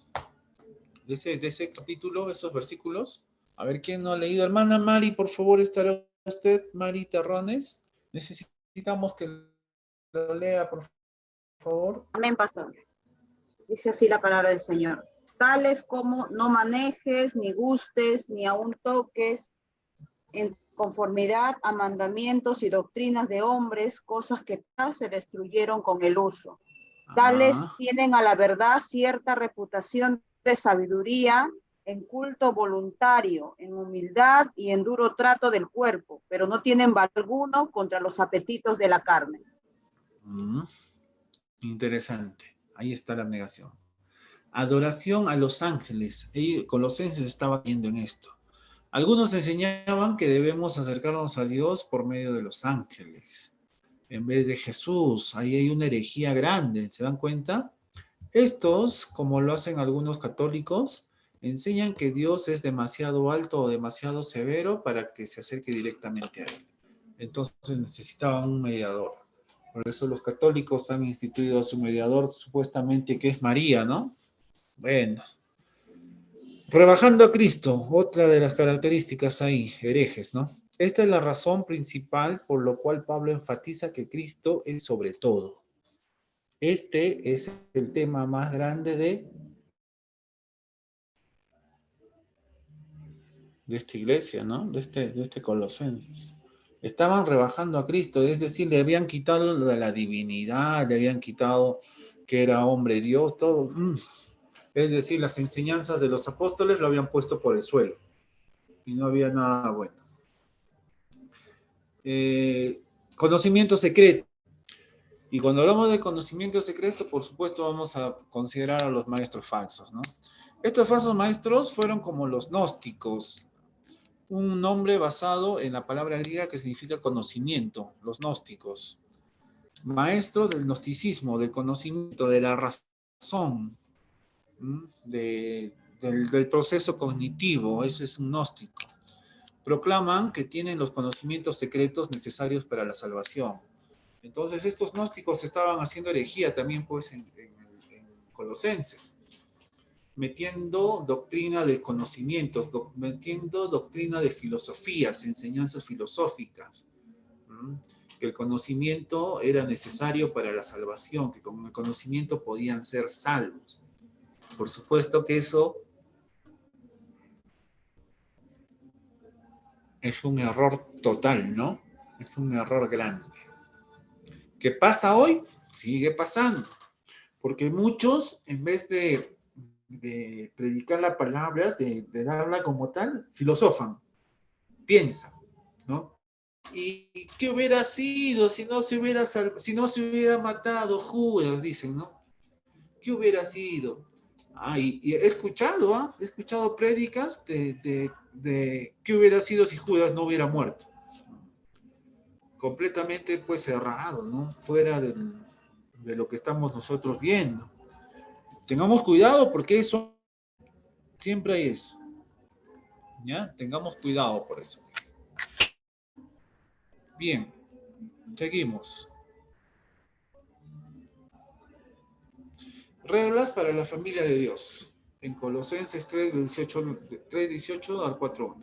de ese capítulo, esos versículos. A ver, ¿quién no ha leído? Hermana Mari, por favor, ¿estará usted? Mari Terrones. Necesitamos que lo lea, por favor. Amén, pastor. Dice así la palabra del Señor. Tales como no manejes, ni gustes, ni aun toques, en conformidad a mandamientos y doctrinas de hombres, cosas que se destruyeron con el uso. Tales tienen a la verdad cierta reputación de sabiduría, en culto voluntario, en humildad y en duro trato del cuerpo, pero no tienen valor alguno contra los apetitos de la carne. Interesante. Ahí está la abnegación. Adoración a los ángeles. Colosenses estaba viendo en esto. Algunos enseñaban que debemos acercarnos a Dios por medio de los ángeles, en vez de Jesús. Ahí hay una herejía grande, ¿se dan cuenta? Estos, como lo hacen algunos católicos, enseñan que Dios es demasiado alto o demasiado severo para que se acerque directamente a Él. Entonces necesitaban un mediador. Por eso los católicos han instituido a su mediador, supuestamente que es María, ¿no? Bueno. Rebajando a Cristo, otra de las características ahí, herejes, ¿no? Esta es la razón principal por lo cual Pablo enfatiza que Cristo es sobre todo. Este es el tema más grande de esta iglesia, ¿no? De este Colosenses. Estaban rebajando a Cristo, es decir, le habían quitado la divinidad, le habían quitado que era hombre Dios, todo. Es decir, las enseñanzas de los apóstoles lo habían puesto por el suelo y no había nada bueno. Conocimiento secreto. Y cuando hablamos de conocimiento secreto, por supuesto vamos a considerar a los maestros falsos, ¿no? Estos falsos maestros fueron como los gnósticos, un nombre basado en la palabra griega que significa conocimiento, los gnósticos. Maestros del gnosticismo, del conocimiento, de la razón, del proceso cognitivo, eso es un gnóstico. Proclaman que tienen los conocimientos secretos necesarios para la salvación. Entonces estos gnósticos estaban haciendo herejía también pues en Colosenses, metiendo doctrina de conocimientos, metiendo doctrina de filosofías, enseñanzas filosóficas, que el conocimiento era necesario para la salvación, que con el conocimiento podían ser salvos. Por supuesto que eso es un error total, ¿no? Es un error grande. ¿Qué pasa hoy? Sigue pasando. Porque muchos, en vez de predicar la palabra, de darla como tal, filosofan, piensan, ¿no? ¿Y qué hubiera sido si no se hubiera matado Judas? Dicen, ¿no? ¿Qué hubiera sido? Y he escuchado prédicas de qué hubiera sido si Judas no hubiera muerto. Completamente pues cerrado, ¿no? Fuera de lo que estamos nosotros viendo. Tengamos cuidado porque eso, siempre hay eso. ¿Ya? Tengamos cuidado por eso. Bien, seguimos. Reglas para la familia de Dios. En Colosenses 3:18 al 4:1.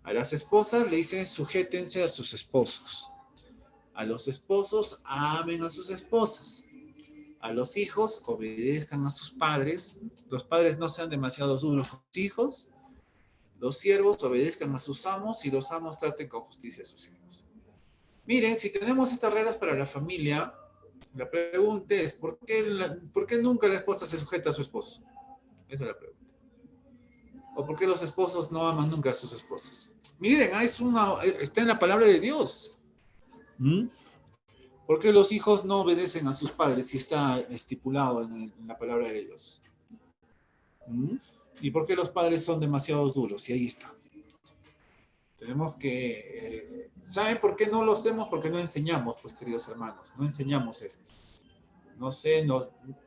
A las esposas le dicen sujétense a sus esposos. A los esposos amen a sus esposas. A los hijos obedezcan a sus padres. Los padres no sean demasiado duros con los hijos. Los siervos obedezcan a sus amos y los amos traten con justicia a sus siervos. Miren, si tenemos estas reglas para la familia, la pregunta es, ¿por qué nunca la esposa se sujeta a su esposo? Esa es la pregunta. ¿O por qué los esposos no aman nunca a sus esposas? Miren, está en la palabra de Dios. ¿Por qué los hijos no obedecen a sus padres si está estipulado en la palabra de Dios? ¿Mm? ¿Y por qué los padres son demasiado duros? Y ahí está. Tenemos que... ¿saben por qué no lo hacemos? Porque no enseñamos, pues, queridos hermanos. No enseñamos esto. No sé,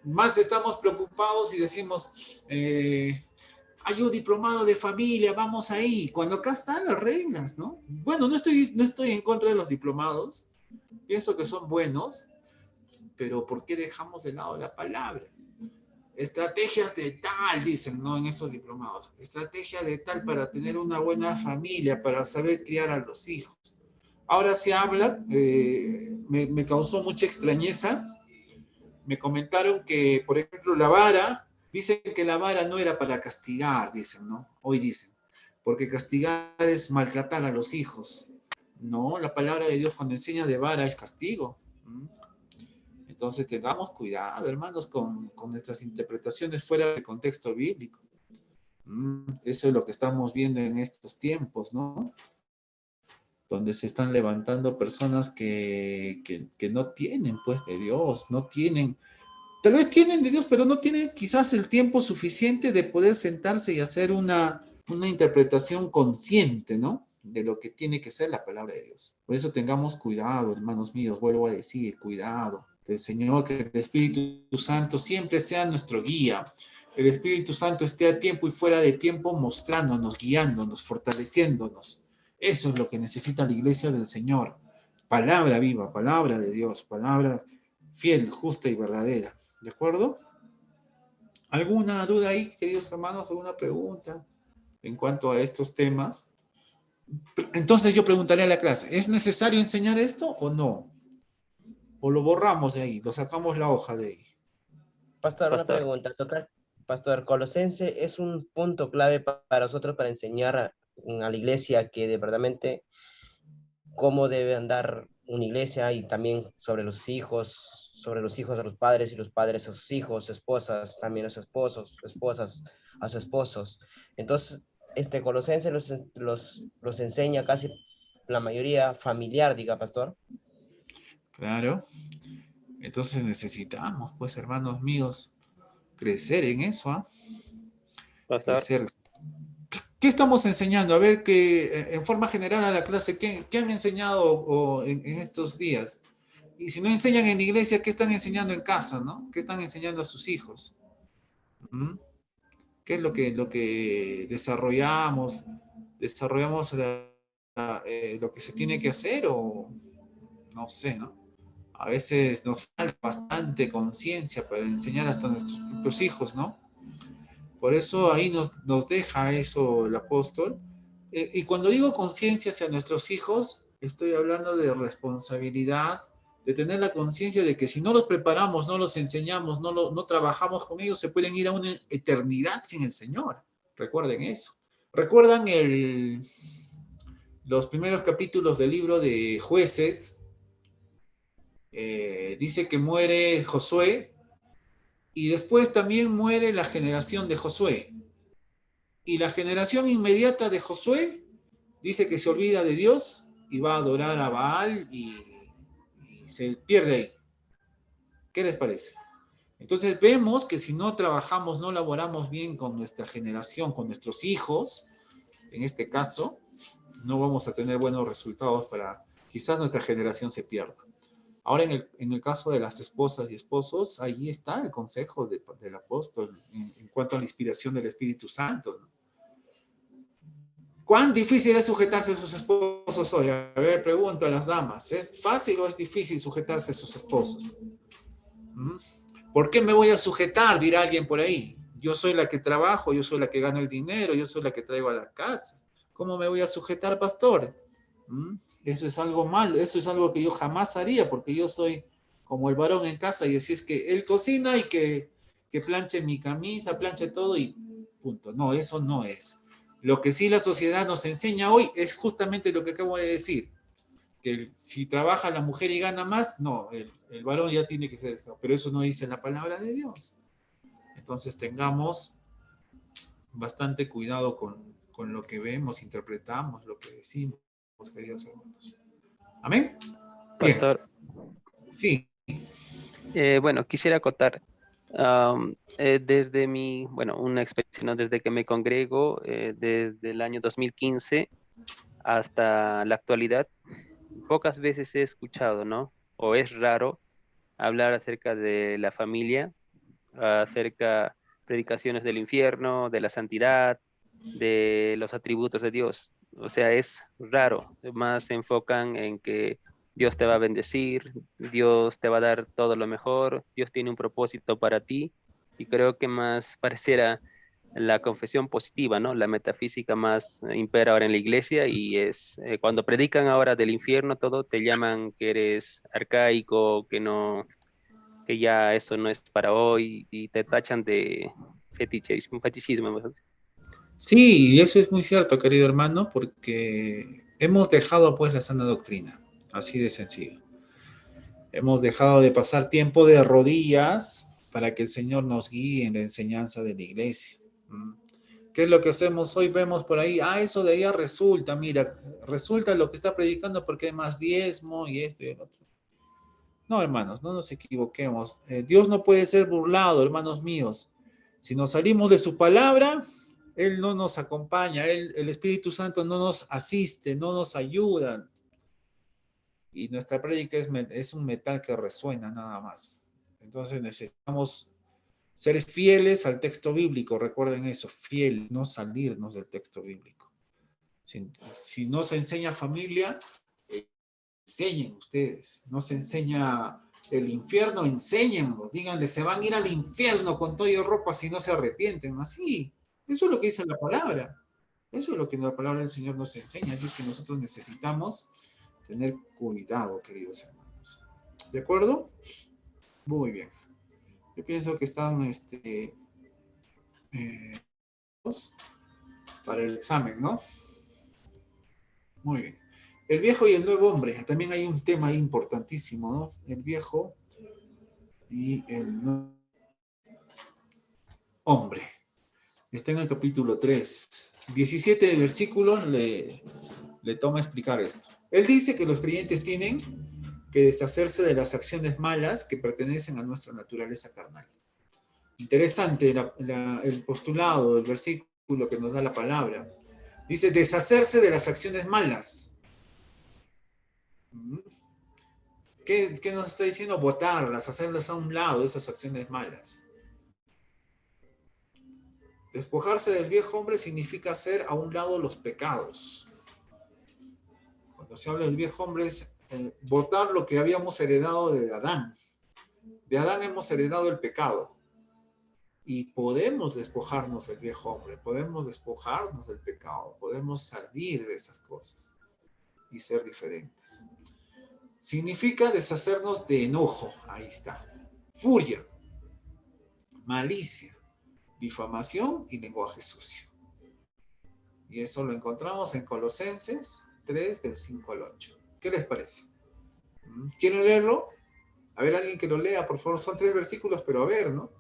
más estamos preocupados y decimos, hay un diplomado de familia, vamos ahí. Cuando acá están las reglas, ¿no? Bueno, no estoy en contra de los diplomados. Pienso que son buenos, pero ¿por qué dejamos de lado la palabra? Estrategias de tal, dicen, ¿no? En esos diplomados. Estrategia de tal para tener una buena familia, para saber criar a los hijos. Ahora se habla, me causó mucha extrañeza. Me comentaron que, por ejemplo, la vara, dicen que la vara no era para castigar, dicen, ¿no? Hoy dicen, porque castigar es maltratar a los hijos. No, la palabra de Dios cuando enseña de vara es castigo. Entonces tengamos cuidado, hermanos, con nuestras interpretaciones fuera del contexto bíblico. Eso es lo que estamos viendo en estos tiempos, ¿no? Donde se están levantando personas que no tienen, pues, de Dios, no tienen, tal vez tienen de Dios, pero no tienen quizás el tiempo suficiente de poder sentarse y hacer una interpretación consciente, ¿no? De lo que tiene que ser la palabra de Dios. Por eso tengamos cuidado, hermanos míos, vuelvo a decir, cuidado. Que el Señor, que el Espíritu Santo siempre sea nuestro guía. El Espíritu Santo esté a tiempo y fuera de tiempo mostrándonos, guiándonos, fortaleciéndonos. Eso es lo que necesita la iglesia del Señor. Palabra viva, palabra de Dios, palabra fiel, justa y verdadera. ¿De acuerdo? ¿Alguna duda ahí, queridos hermanos? ¿Alguna pregunta en cuanto a estos temas? Entonces yo preguntaré a la clase, ¿es necesario enseñar esto o no? ¿O lo borramos de ahí, lo sacamos la hoja de ahí? Pastor, una Pastor. pregunta. Total, Pastor, Colosense es un punto clave para nosotros para enseñar a la iglesia que de verdaderamente cómo debe andar una iglesia y también sobre los hijos de los padres y los padres a sus hijos, esposas también a sus esposos, esposas a sus esposos. Entonces, este Colosense los enseña casi la mayoría familiar, diga Pastor. Claro. Entonces necesitamos, pues, hermanos míos, crecer en eso, ¿ah? Pastor. Crecer. ¿Qué estamos enseñando? A ver, que en forma general a la clase, ¿qué han enseñado en estos días? Y si no enseñan en la iglesia, ¿qué están enseñando en casa, no? ¿Qué están enseñando a sus hijos? ¿Mm? ¿Qué es lo que desarrollamos? ¿Desarrollamos lo que se tiene que hacer o no sé, ¿no? A veces nos falta bastante conciencia para enseñar hasta a nuestros propios hijos, ¿no? Por eso ahí nos deja eso el apóstol. Y cuando digo conciencia hacia nuestros hijos, estoy hablando de responsabilidad, de tener la conciencia de que si no los preparamos, no los enseñamos, no trabajamos con ellos, se pueden ir a una eternidad sin el Señor. Recuerden eso. ¿Recuerdan los primeros capítulos del libro de Jueces? Dice que muere Josué y después también muere la generación de Josué. Y la generación inmediata de Josué dice que se olvida de Dios y va a adorar a Baal y se pierde ahí. ¿Qué les parece? Entonces vemos que si no trabajamos, no laboramos bien con nuestra generación, con nuestros hijos, en este caso, no vamos a tener buenos resultados para quizás nuestra generación se pierda. Ahora, en el caso de las esposas y esposos, ahí está el consejo del apóstol en cuanto a la inspiración del Espíritu Santo, ¿no? ¿Cuán difícil es sujetarse a sus esposos hoy? A ver, pregunto a las damas. ¿Es fácil o es difícil sujetarse a sus esposos? ¿Por qué me voy a sujetar? Dirá alguien por ahí. Yo soy la que trabajo, yo soy la que gano el dinero, yo soy la que traigo a la casa. ¿Cómo me voy a sujetar, pastor? Eso es algo mal, eso es algo que yo jamás haría, porque yo soy como el varón en casa y así es que él cocina y que planche mi camisa, planche todo y punto. No, eso no es. Lo que sí la sociedad nos enseña hoy es justamente lo que acabo de decir, que si trabaja la mujer y gana más, no, el varón ya tiene que ser esto, pero eso no dice la palabra de Dios. Entonces tengamos bastante cuidado con lo que vemos, interpretamos, lo que decimos, queridos hermanos. ¿Amén? Bien. Pastor. Sí. Bueno, quisiera acotar. Desde una experiencia, ¿no? Desde que me congrego, desde el año 2015 hasta la actualidad, pocas veces he escuchado, ¿no? O es raro hablar acerca de la familia, acerca predicaciones del infierno, de la santidad, de los atributos de Dios. O sea, es raro. Más se enfocan en que Dios te va a bendecir, Dios te va a dar todo lo mejor, Dios tiene un propósito para ti. Y creo que más pareciera la confesión positiva, ¿no? La metafísica más impera ahora en la iglesia y es cuando predican ahora del infierno todo, te llaman que eres arcaico, que no, que ya eso no es para hoy y te tachan de fetichismo. ¿No? Sí, y eso es muy cierto, querido hermano, porque hemos dejado pues la sana doctrina, así de sencillo. Hemos dejado de pasar tiempo de rodillas para que el Señor nos guíe en la enseñanza de la iglesia. ¿Mm? ¿Qué es lo que hacemos hoy? Vemos por ahí, eso de allá resulta, mira, resulta lo que está predicando porque hay más diezmo y esto y el otro. No, hermanos, no nos equivoquemos. Dios no puede ser burlado, hermanos míos. Si nos salimos de su palabra, Él no nos acompaña, el Espíritu Santo no nos asiste, no nos ayuda. Y nuestra prédica es un metal que resuena nada más. Entonces necesitamos ser fieles al texto bíblico, recuerden eso, fieles, no salirnos del texto bíblico. Si no se enseña familia, enseñen ustedes. No se enseña el infierno, enséñenlo. Díganle, se van a ir al infierno con todo y ropa si no se arrepienten. Así. Eso es lo que dice la palabra. Eso es lo que la palabra del Señor nos enseña. Así que nosotros necesitamos tener cuidado, queridos hermanos. ¿De acuerdo? Muy bien. Yo pienso que están para el examen, ¿no? Muy bien. El viejo y el nuevo hombre. También hay un tema importantísimo, ¿no? El viejo y el nuevo hombre. Está en el capítulo 3. 17 versículos le toma explicar esto. Él dice que los creyentes tienen que deshacerse de las acciones malas que pertenecen a nuestra naturaleza carnal. Interesante el postulado, el versículo que nos da la palabra. Dice, deshacerse de las acciones malas. ¿Qué nos está diciendo? Botarlas, hacerlas a un lado, esas acciones malas. Despojarse del viejo hombre significa hacer a un lado los pecados. Cuando se habla del viejo hombre es botar lo que habíamos heredado de Adán. De Adán hemos heredado el pecado. Y podemos despojarnos del viejo hombre, podemos despojarnos del pecado, podemos salir de esas cosas y ser diferentes. Significa deshacernos de enojo, ahí está, furia, malicia, difamación y lenguaje sucio. Y eso lo encontramos en Colosenses 3, del 5 al 8. ¿Qué les parece? ¿Quieren leerlo? A ver, alguien que lo lea, por favor. Son 3 versículos, pero a ver, ¿no?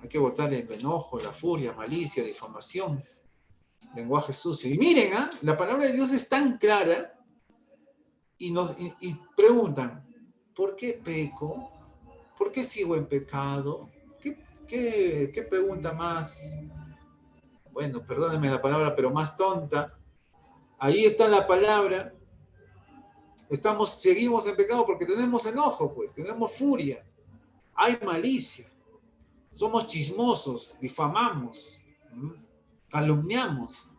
Hay que botar el enojo, la furia, malicia, difamación, lenguaje sucio. Y miren, la palabra de Dios es tan clara y preguntan, ¿por qué peco? ¿Por qué sigo en pecado? ¿Qué pregunta más, bueno, perdónenme la palabra, pero más tonta? Ahí está la palabra. Seguimos en pecado porque tenemos enojo, pues, tenemos furia, hay malicia. Somos chismosos, difamamos, calumniamos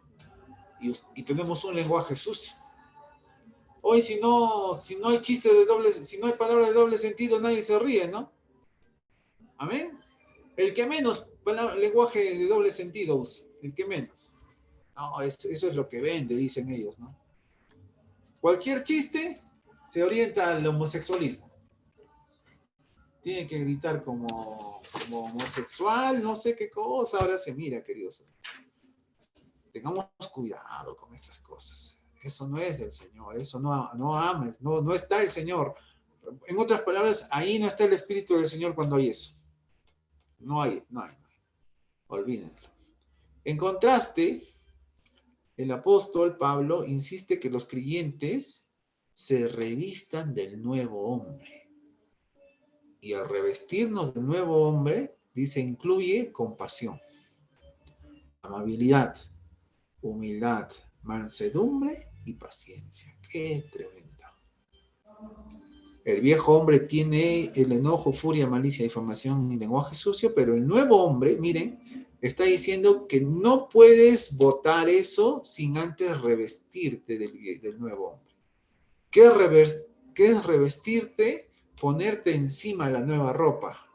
y tenemos un lenguaje sucio. Hoy si no hay chistes de doble, si no hay palabras de doble sentido, nadie se ríe, ¿no? Amén. El que menos lenguaje de doble sentido usa, el que menos. No, eso es lo que vende, dicen ellos, ¿no? Cualquier chiste se orienta al homosexualismo. Tiene que gritar como homosexual, no sé qué cosa, ahora se mira, queridos. Tengamos cuidado con estas cosas. Eso no es del Señor, eso no ames, no está el Señor. En otras palabras, ahí no está el Espíritu del Señor cuando hay eso. No hay. Olvídenlo. En contraste, el apóstol Pablo insiste que los creyentes se revistan del nuevo hombre. Y al revestirnos del nuevo hombre, dice, incluye compasión, amabilidad, humildad, mansedumbre y paciencia. ¡Qué tremendo! El viejo hombre tiene el enojo, furia, malicia, difamación y lenguaje sucio, pero el nuevo hombre, miren, está diciendo que no puedes botar eso sin antes revestirte del nuevo hombre. ¿Qué es revestirte? Ponerte encima la nueva ropa.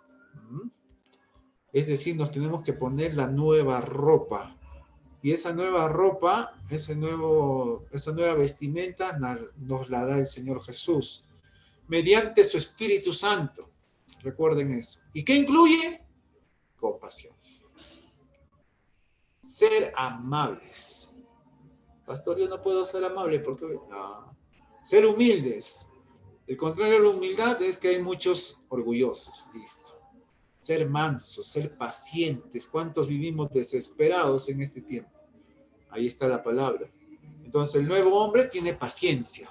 Es decir, nos tenemos que poner la nueva ropa. Y esa nueva ropa, esa nueva vestimenta nos la da el Señor Jesús, mediante su Espíritu Santo. Recuerden eso. ¿Y qué incluye? Compasión. Ser amables. Pastor, yo no puedo ser amable porque... No. Ser humildes. El contrario de la humildad es que hay muchos orgullosos. Listo. Ser mansos, ser pacientes. ¿Cuántos vivimos desesperados en este tiempo? Ahí está la palabra. Entonces el nuevo hombre tiene paciencia.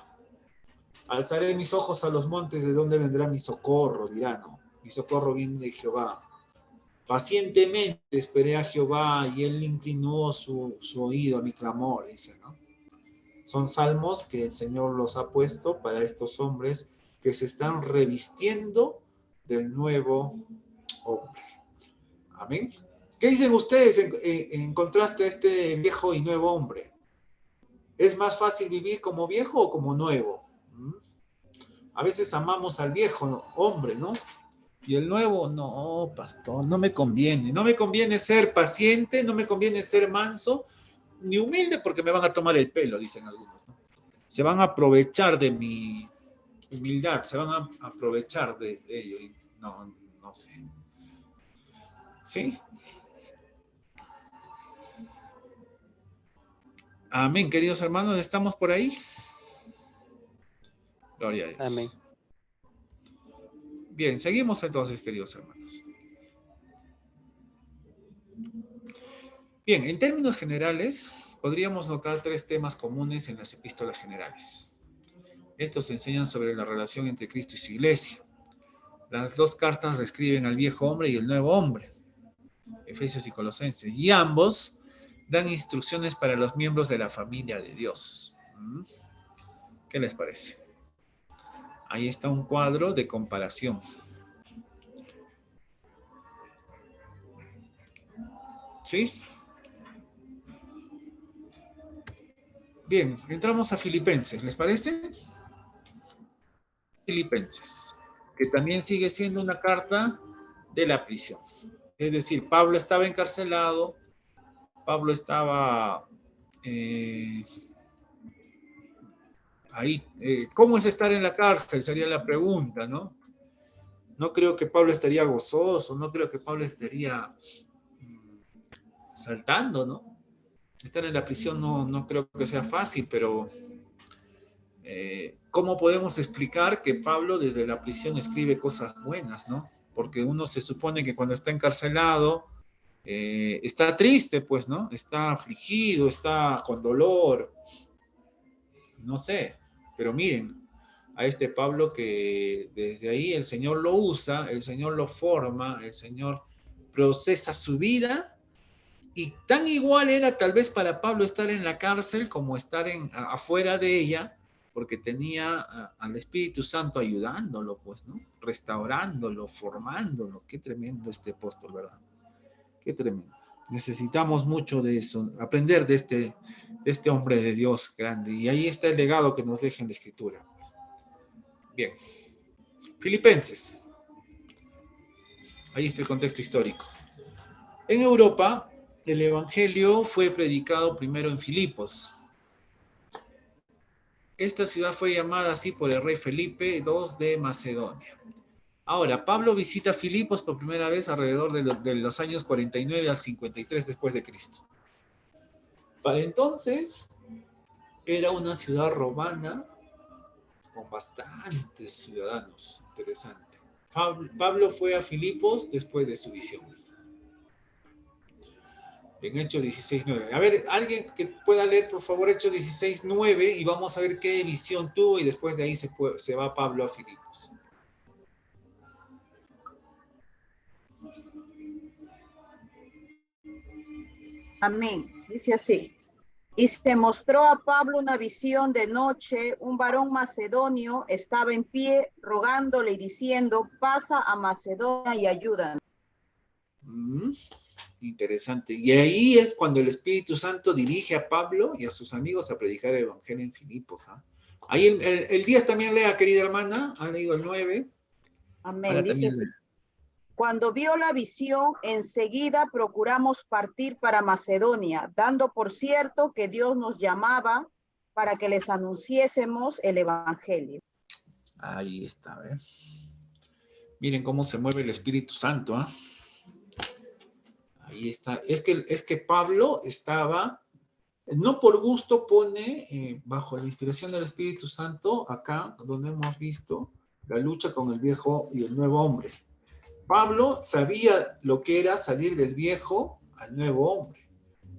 Alzaré mis ojos a los montes, ¿de dónde vendrá mi socorro? Dirá, ¿no? Mi socorro viene de Jehová. Pacientemente esperé a Jehová y él inclinó su oído a mi clamor, dice, ¿no? Son salmos que el Señor los ha puesto para estos hombres que se están revistiendo del nuevo hombre. Amén. ¿Qué dicen ustedes en contraste a este viejo y nuevo hombre? ¿Es más fácil vivir como viejo o como nuevo? A veces amamos al viejo hombre, ¿no? Y el nuevo, no, pastor, no me conviene. No me conviene ser paciente, no me conviene ser manso, ni humilde porque me van a tomar el pelo, dicen algunos, ¿no? Se van a aprovechar de mi humildad, se van a aprovechar de ello. Y no sé. ¿Sí? Amén, queridos hermanos, ¿estamos por ahí? Gloria a Dios. Amén. Bien, seguimos entonces, queridos hermanos. Bien, en términos generales, podríamos notar 3 temas comunes en las epístolas generales. Estos enseñan sobre la relación entre Cristo y su iglesia. Las 2 cartas describen al viejo hombre y el nuevo hombre, Efesios y Colosenses, y ambos dan instrucciones para los miembros de la familia de Dios. ¿Qué les parece? Ahí está un cuadro de comparación. ¿Sí? Bien, entramos a Filipenses, ¿les parece? Filipenses, que también sigue siendo una carta de la prisión. Es decir, Pablo estaba encarcelado, Pablo estaba ahí. ¿Cómo es estar en la cárcel? Sería la pregunta, ¿no? No creo que Pablo estaría gozoso, no creo que Pablo estaría saltando, ¿no? Estar en la prisión no creo que sea fácil, pero ¿cómo podemos explicar que Pablo desde la prisión escribe cosas buenas, ¿no? Porque uno se supone que cuando está encarcelado está triste, pues, ¿no? Está afligido, está con dolor, no sé, pero miren, a este Pablo que desde ahí el Señor lo usa, el Señor lo forma, el Señor procesa su vida. Y tan igual era tal vez para Pablo estar en la cárcel como estar afuera de ella, porque tenía al Espíritu Santo ayudándolo, pues, ¿no? Restaurándolo, formándolo. Qué tremendo este apóstol, ¿verdad? Qué tremendo. Necesitamos mucho de eso, aprender de este hombre de Dios grande. Y ahí está el legado que nos deja en la Escritura. Bien. Filipenses. Ahí está el contexto histórico. En Europa, el Evangelio fue predicado primero en Filipos. Esta ciudad fue llamada así por el rey Felipe II de Macedonia. Ahora, Pablo visita Filipos por primera vez alrededor de los años 49 al 53 después de Cristo. Para entonces, era una ciudad romana con bastantes ciudadanos. Interesante. Pablo fue a Filipos después de su visión. En Hechos 16:9. A ver, alguien que pueda leer, por favor, Hechos 16:9 y vamos a ver qué visión tuvo y después de ahí se va Pablo a Filipos. Amén. Dice así. Y se mostró a Pablo una visión de noche, un varón macedonio estaba en pie rogándole y diciendo, pasa a Macedonia y ayúdanos. Interesante. Y ahí es cuando el Espíritu Santo dirige a Pablo y a sus amigos a predicar el Evangelio en Filipos. Ahí el 10 también lea, querida hermana. Han leído el 9. Amén. Ahora Dice también así. lea. Cuando vio la visión, enseguida procuramos partir para Macedonia, dando por cierto que Dios nos llamaba para que les anunciésemos el Evangelio. Ahí está, ¿eh? Miren cómo se mueve el Espíritu Santo, ¿ah? Ahí está. Es que Pablo estaba, no por gusto pone, bajo la inspiración del Espíritu Santo, acá donde hemos visto la lucha con el viejo y el nuevo hombre. Pablo sabía lo que era salir del viejo al nuevo hombre.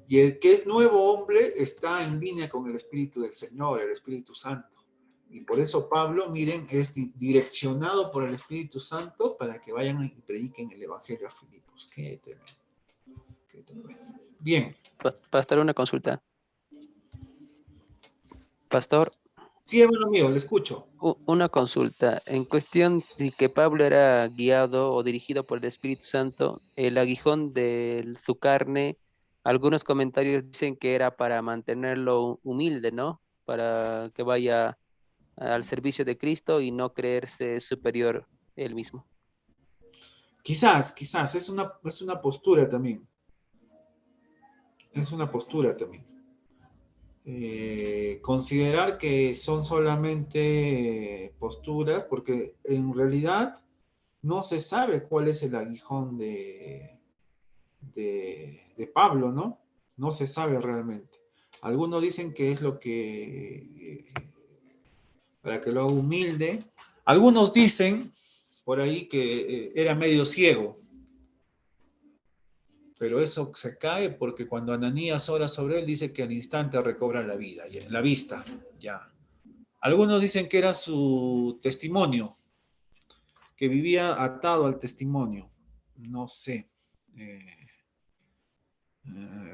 Y el que es nuevo hombre está en línea con el Espíritu del Señor, el Espíritu Santo. Y por eso Pablo, miren, es direccionado por el Espíritu Santo para que vayan y prediquen el Evangelio a Filipos. Qué tremendo. Qué tremendo. Bien. Pastor, una consulta. Pastor. Sí, hermano mío, le escucho. Una consulta. En cuestión de que Pablo era guiado o dirigido por el Espíritu Santo, el aguijón de su carne, algunos comentarios dicen que era para mantenerlo humilde, ¿no? Para que vaya al servicio de Cristo y no creerse superior él mismo. Quizás, es una postura también. Es una postura también. Considerar que son solamente posturas, porque en realidad no se sabe cuál es el aguijón de Pablo, ¿no? No se sabe realmente. Algunos dicen que es lo que, para que lo haga humilde. Algunos dicen por ahí que era medio ciego. Pero eso se cae porque cuando Ananías ora sobre él, dice que al instante recobra la vida, la vista, ya. Algunos dicen que era su testimonio, que vivía atado al testimonio. No sé.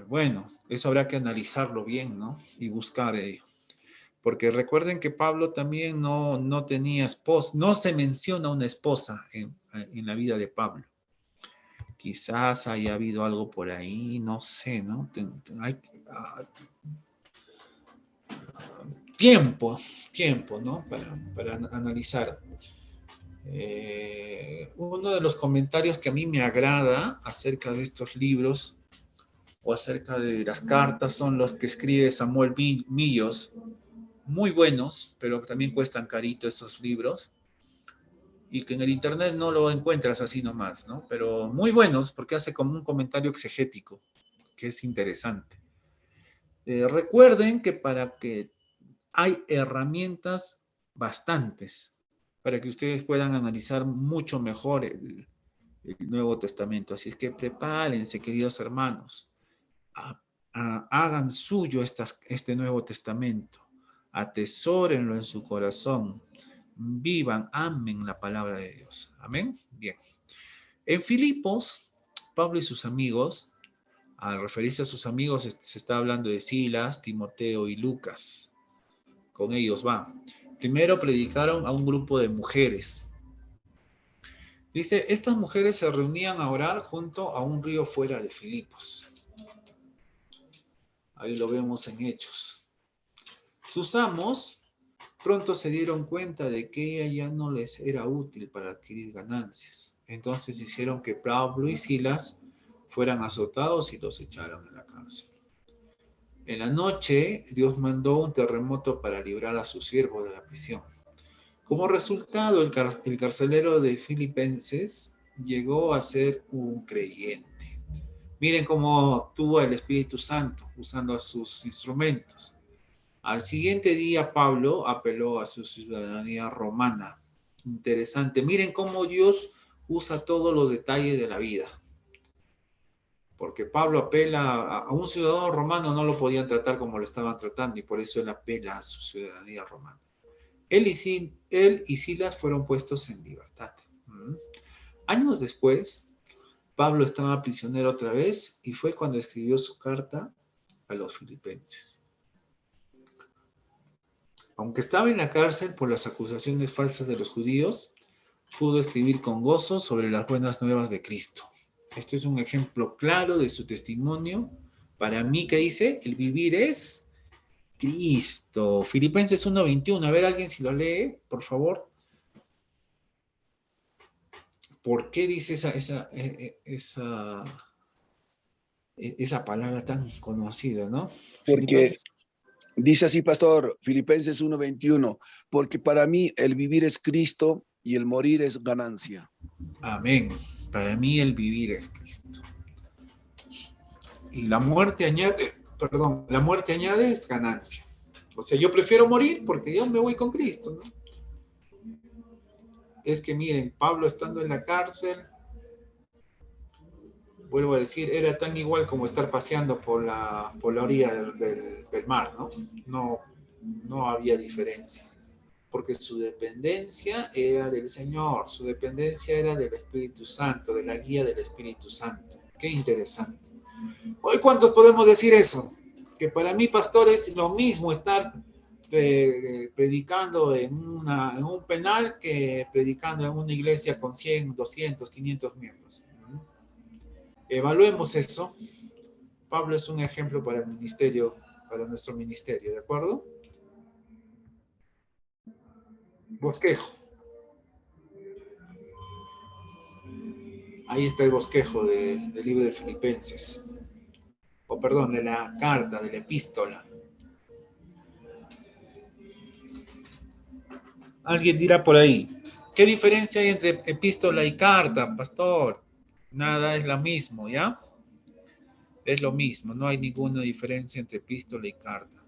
Bueno, eso habrá que analizarlo bien, ¿no? Y buscar ello. Porque recuerden que Pablo también no tenía esposa, no se menciona una esposa en la vida de Pablo. Quizás haya habido algo por ahí, no sé, ¿no? Hay tiempo, ¿no? Para analizar. Uno de los comentarios que a mí me agrada acerca de estos libros o acerca de las cartas son los que escribe Samuel Millos, muy buenos, pero también cuestan carito esos libros, y que en el internet no lo encuentras así nomás, ¿no? Pero muy buenos porque hace como un comentario exegético, que es interesante. Recuerden que para que hay herramientas bastantes para que ustedes puedan analizar mucho mejor el Nuevo Testamento. Así es que prepárense, queridos hermanos, hagan suyo este Nuevo Testamento, atesórenlo en su corazón, vivan, amen la palabra de Dios. Amén. Bien. En Filipos, Pablo y sus amigos, al referirse a sus amigos, se está hablando de Silas, Timoteo y Lucas. Con ellos va. Primero predicaron a un grupo de mujeres. Dice, estas mujeres se reunían a orar junto a un río fuera de Filipos. Ahí lo vemos en Hechos. Sus amos pronto se dieron cuenta de que ella ya no les era útil para adquirir ganancias. Entonces hicieron que Pablo y Silas fueran azotados y los echaron en la cárcel. En la noche, Dios mandó un terremoto para librar a sus siervos de la prisión. Como resultado, el carcelero de Filipenses llegó a ser un creyente. Miren cómo actúa el Espíritu Santo usando a sus instrumentos. Al siguiente día, Pablo apeló a su ciudadanía romana. Interesante. Miren cómo Dios usa todos los detalles de la vida. Porque Pablo apela a un ciudadano romano, no lo podían tratar como lo estaban tratando, y por eso él apela a su ciudadanía romana. Él y Silas fueron puestos en libertad. Años después, Pablo estaba prisionero otra vez y fue cuando escribió su carta a los filipenses. Aunque estaba en la cárcel por las acusaciones falsas de los judíos, pudo escribir con gozo sobre las buenas nuevas de Cristo. Esto es un ejemplo claro de su testimonio. Para mí, ¿qué dice? El vivir es Cristo. Filipenses 1:21. A ver, alguien si lo lee, por favor. ¿Por qué dice esa palabra tan conocida, no? Porque Filipenses. dice así, pastor, Filipenses 1:21, porque para mí el vivir es Cristo y el morir es ganancia. Amén. Para mí el vivir es Cristo. Y la muerte añade es ganancia. O sea, yo prefiero morir porque yo me voy con Cristo, ¿no? Es que miren, Pablo estando en la cárcel, vuelvo a decir, era tan igual como estar paseando por la orilla del mar, ¿no? No había diferencia, porque su dependencia era del Señor, su dependencia era del Espíritu Santo, de la guía del Espíritu Santo. Qué interesante. Hoy, ¿cuántos podemos decir eso? Que para mí, pastor, es lo mismo estar predicando en un penal que predicando en una iglesia con 100, 200, 500 miembros. Evaluemos eso. Pablo es un ejemplo para el ministerio, para nuestro ministerio, ¿de acuerdo? Bosquejo. Ahí está el bosquejo del libro de Filipenses. O perdón, de la carta, de la epístola. Alguien dirá por ahí, ¿qué diferencia hay entre epístola y carta, pastor? Nada, es lo mismo, ¿ya? Es lo mismo, no hay ninguna diferencia entre epístola y carta.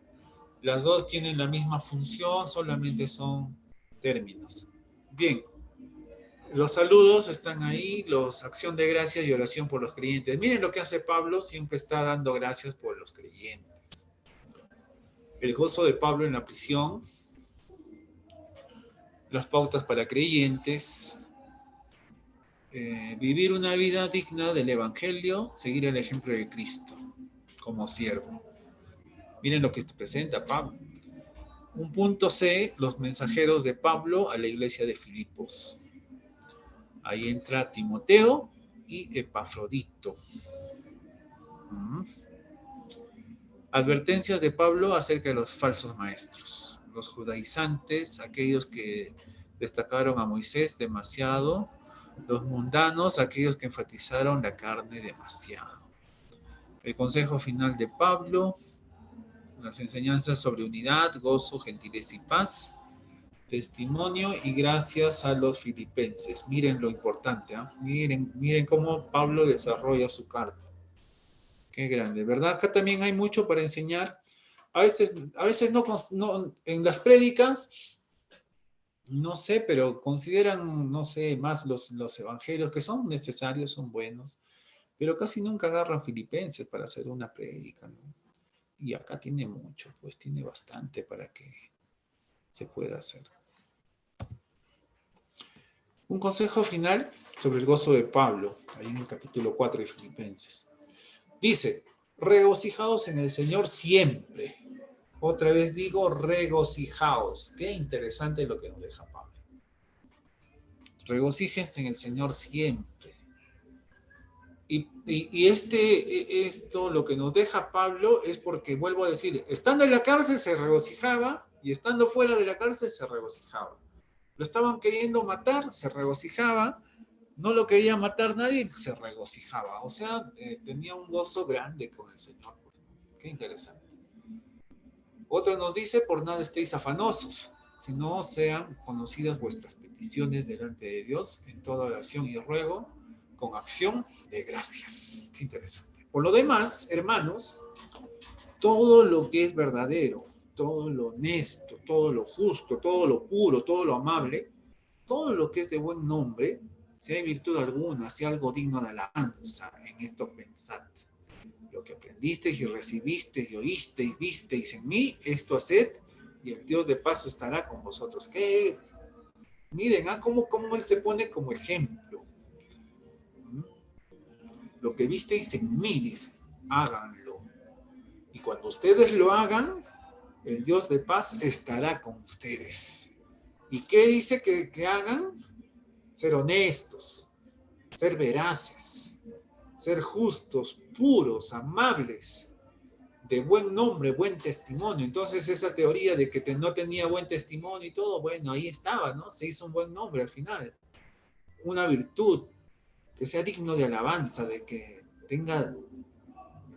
Las dos tienen la misma función, solamente son términos. Bien, los saludos están ahí, acción de gracias y oración por los creyentes. Miren lo que hace Pablo, siempre está dando gracias por los creyentes. El gozo de Pablo en la prisión, las pautas para creyentes, vivir una vida digna del Evangelio, seguir el ejemplo de Cristo como siervo. Miren lo que presenta Pablo. Un punto C, los mensajeros de Pablo a la iglesia de Filipos. Ahí entra Timoteo y Epafrodito. Advertencias de Pablo acerca de los falsos maestros. Los judaizantes, aquellos que destacaron a Moisés demasiado. Los mundanos, aquellos que enfatizaron la carne demasiado. El consejo final de Pablo. Las enseñanzas sobre unidad, gozo, gentileza y paz. Testimonio y gracias a los filipenses. Miren lo importante, ¿eh? Miren cómo Pablo desarrolla su carta. Qué grande, ¿verdad? Acá también hay mucho para enseñar. A veces no en las prédicas, no sé, pero consideran, no sé, más los evangelios que son necesarios, son buenos, pero casi nunca agarran filipenses para hacer una prédica, ¿no? Y acá tiene mucho, pues tiene bastante para que se pueda hacer. Un consejo final sobre el gozo de Pablo, ahí en el capítulo 4 de Filipenses. Dice, regocijaos en el Señor siempre. Otra vez digo, regocijaos. Qué interesante lo que nos deja Pablo. Regocíjense en el Señor siempre. Y esto lo que nos deja Pablo es porque, vuelvo a decir, estando en la cárcel se regocijaba y estando fuera de la cárcel se regocijaba. Lo estaban queriendo matar, se regocijaba. No lo quería matar nadie, se regocijaba. O sea, tenía un gozo grande con el Señor. Pues. Qué interesante. Otro nos dice, por nada estéis afanosos, sino sean conocidas vuestras peticiones delante de Dios en toda oración y ruego, con acción de gracias. Qué interesante. Por lo demás, hermanos, todo lo que es verdadero, todo lo honesto, todo lo justo, todo lo puro, todo lo amable, todo lo que es de buen nombre, si hay virtud alguna, si hay algo digno de alabanza, en esto pensad. Lo que aprendisteis y recibisteis y oísteis, visteis en mí, esto haced, y el Dios de paz estará con vosotros. ¿Qué? Miren, cómo Él se pone como ejemplo. lo que visteis en mí, dice, háganlo. Y cuando ustedes lo hagan, el Dios de paz estará con ustedes. ¿Y qué dice que hagan? Ser honestos, ser veraces, ser justos, puros, amables, de buen nombre, buen testimonio. Entonces esa teoría de que no tenía buen testimonio y todo, bueno, ahí estaba, ¿no? Se hizo un buen nombre al final. Una virtud, que sea digno de alabanza, de que tenga,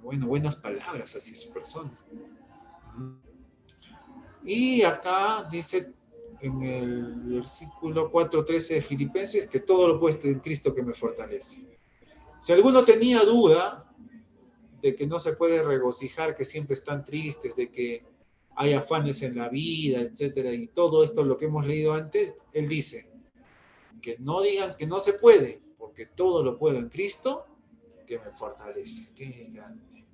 bueno, buenas palabras hacia su persona. Y acá dice en el versículo 4:13 de Filipenses que todo lo puesto en Cristo que me fortalece. Si alguno tenía duda de que no se puede regocijar, que siempre están tristes, de que hay afanes en la vida, etcétera, y todo esto lo que hemos leído antes, él dice que no digan que no se puede, porque todo lo puedo en Cristo que me fortalece. Qué grande.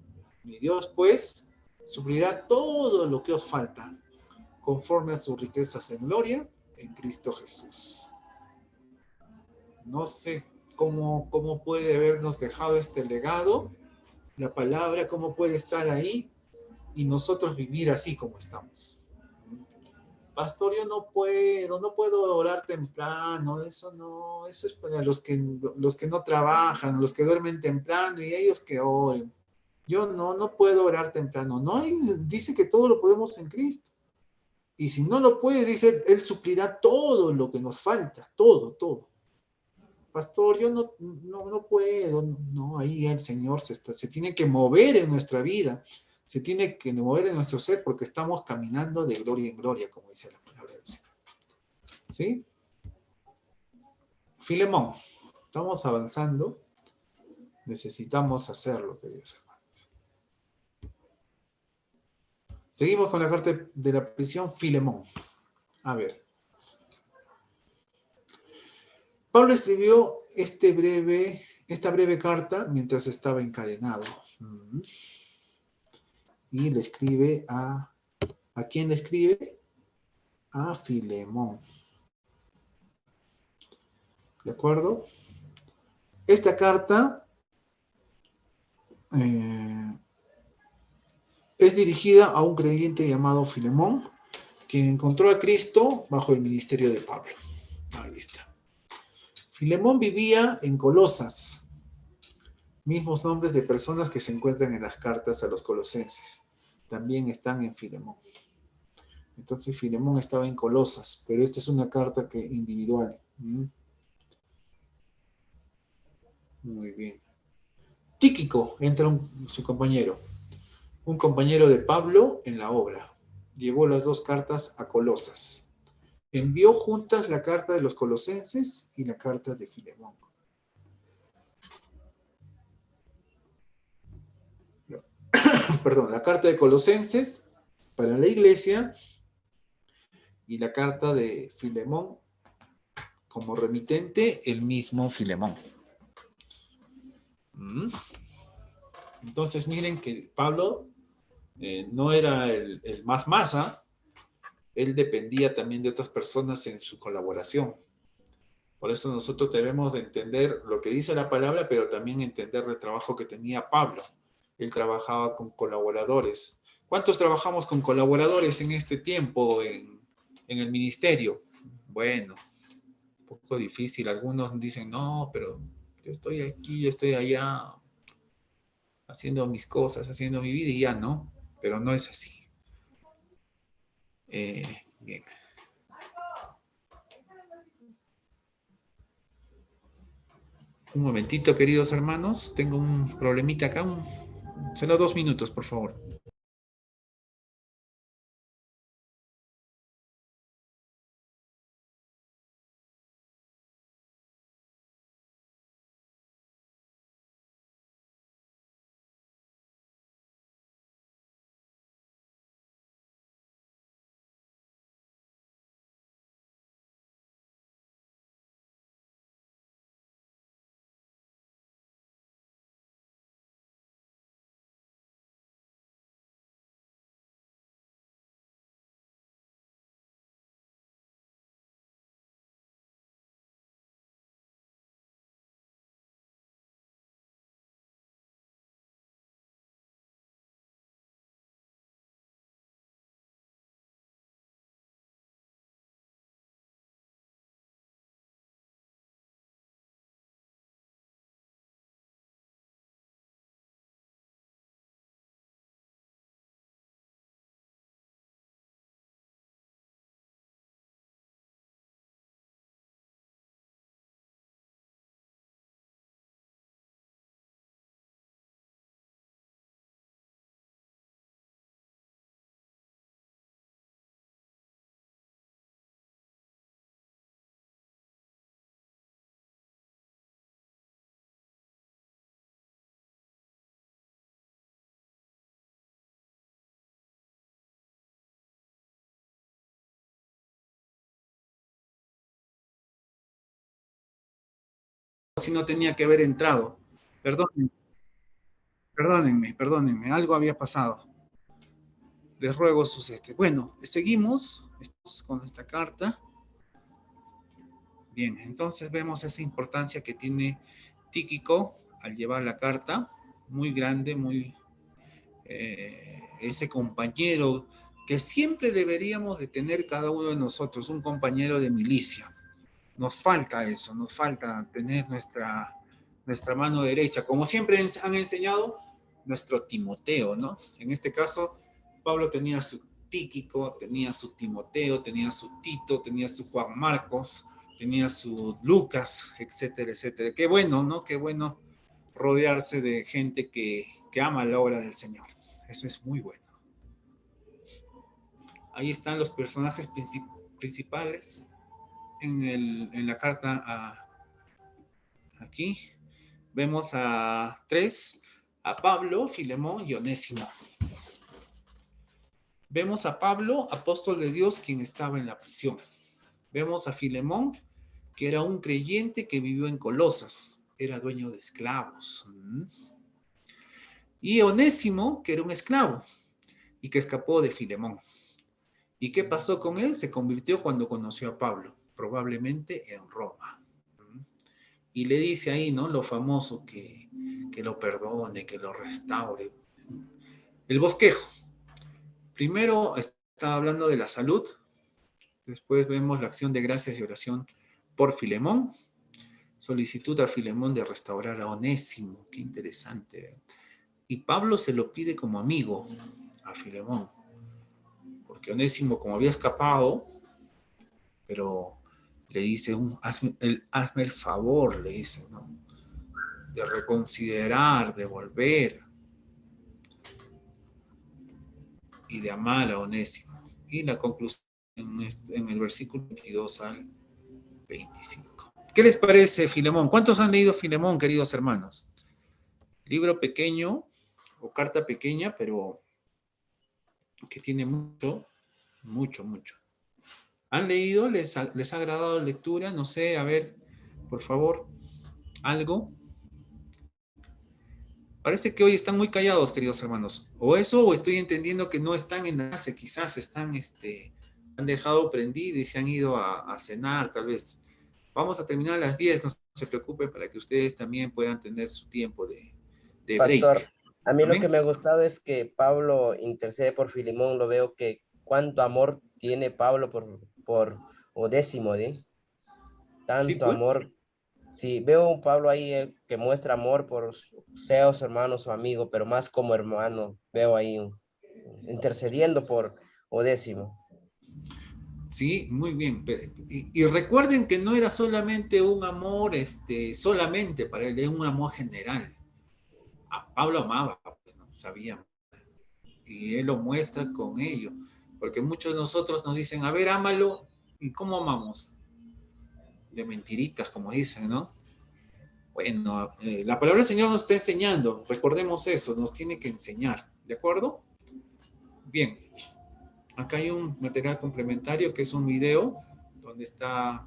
Mi Dios, pues, suplirá todo lo que os falta, conforme a sus riquezas en gloria, en Cristo Jesús. No sé cómo puede habernos dejado este legado, la palabra, cómo puede estar ahí, y nosotros vivir así como estamos. Pastor, yo no puedo orar temprano, eso es para los que no trabajan, los que duermen temprano y ellos que oren. Yo no puedo orar temprano. No, dice que todo lo podemos en Cristo. Y si no lo puede, dice, Él suplirá todo lo que nos falta, todo, todo. Pastor, yo no puedo. No, ahí el Señor se tiene que mover en nuestra vida, se tiene que mover en nuestro ser porque estamos caminando de gloria en gloria, como dice la palabra del Señor. ¿Sí? Filemón, estamos avanzando. Necesitamos hacerlo, queridos hermanos. Seguimos con la carta de la prisión, Filemón. A ver. Pablo escribió esta breve carta mientras estaba encadenado. Y le escribe ¿a quién le escribe? A Filemón. ¿De acuerdo? Esta carta es dirigida a un creyente llamado Filemón, quien encontró a Cristo bajo el ministerio de Pablo. Ahí está. Filemón vivía en Colosas, mismos nombres de personas que se encuentran en las cartas a los colosenses. También están en Filemón. Entonces Filemón estaba en Colosas, pero esta es una carta individual. Muy bien. Tíquico entra su compañero, un compañero de Pablo en la obra. Llevó las dos cartas a Colosas. Envió juntas la carta de los colosenses y la carta de Filemón. Perdón, la carta de Colosenses para la iglesia y la carta de Filemón como remitente, el mismo Filemón. Entonces miren que Pablo no era el más masa, él dependía también de otras personas en su colaboración. Por eso nosotros debemos de entender lo que dice la palabra, pero también entender el trabajo que tenía Pablo. Él trabajaba con colaboradores. ¿Cuántos trabajamos con colaboradores en este tiempo en el ministerio? Bueno, un poco difícil. Algunos dicen, no, pero yo estoy aquí, yo estoy allá, haciendo mis cosas, haciendo mi vida y ya, ¿no? Pero no es así. Bien. Un momentito, queridos hermanos. Tengo un problemita acá. Solo 2 minutos, por favor. si no tenía que haber entrado. Perdónenme, algo había pasado. Les ruego sus... Bueno, seguimos con esta carta. Bien, entonces vemos esa importancia que tiene Tíquico al llevar la carta, muy grande, ese compañero que siempre deberíamos de tener cada uno de nosotros, un compañero de milicia. Nos falta eso, nos falta tener nuestra mano derecha, como siempre han enseñado, nuestro Timoteo, ¿no? En este caso, Pablo tenía su Tíquico, tenía su Timoteo, tenía su Tito, tenía su Juan Marcos, tenía su Lucas, etcétera, etcétera. Qué bueno, ¿no? Qué bueno rodearse de gente que ama la obra del Señor. Eso es muy bueno. Ahí están los personajes principales en la carta aquí. Vemos a tres, a Pablo, Filemón y Onésimo. Vemos a Pablo, apóstol de Dios, quien estaba en la prisión. Vemos a Filemón, que era un creyente que vivió en Colosas, era dueño de esclavos. Y Onésimo, que era un esclavo y que escapó de Filemón. ¿Y qué pasó con él? Se convirtió cuando conoció a Pablo, probablemente en Roma. Y le dice ahí, ¿no? Lo famoso, que lo perdone, que lo restaure. El bosquejo. Primero está hablando de la salud. Después vemos la acción de gracias y oración por Filemón. Solicitud a Filemón de restaurar a Onésimo. Qué interesante. Y Pablo se lo pide como amigo a Filemón. Porque Onésimo, como había escapado, pero le dice, hazme el favor, le dice, ¿no? De reconsiderar, de volver y de amar a Onésimo. Y la conclusión en el versículo 22 al 25. ¿Qué les parece, Filemón? ¿Cuántos han leído Filemón, queridos hermanos? Libro pequeño o carta pequeña, pero que tiene mucho. ¿Han leído? ¿Les ha agradado la lectura? No sé, a ver, por favor, algo. Parece que hoy están muy callados, queridos hermanos. O eso, o estoy entendiendo que no están en la clase, quizás están, han dejado prendido y se han ido a cenar, tal vez. Vamos a terminar a las 10, no se preocupen, para que ustedes también puedan tener su tiempo de Pastor, break. a mí ¿Amén? lo que me ha gustado es que Pablo intercede por Filemón, lo veo que cuánto amor tiene Pablo por Onésimo, ¿sí? Tanto Sí, pues. amor. Sí, veo un Pablo ahí que muestra amor por sea su hermano, su amigo, pero más como hermano, veo ahí intercediendo por Onésimo. Sí, muy bien. Y recuerden que no era solamente un amor, solamente para él, era un amor general. A Pablo amaba, pues, ¿no? Sabía. Y él lo muestra con ello. Porque muchos de nosotros nos dicen, a ver, ámalo. ¿Y cómo amamos? De mentiritas, como dicen, ¿no? Bueno, la palabra del Señor nos está enseñando. Recordemos eso, nos tiene que enseñar. ¿De acuerdo? Bien. Acá hay un material complementario que es un video donde está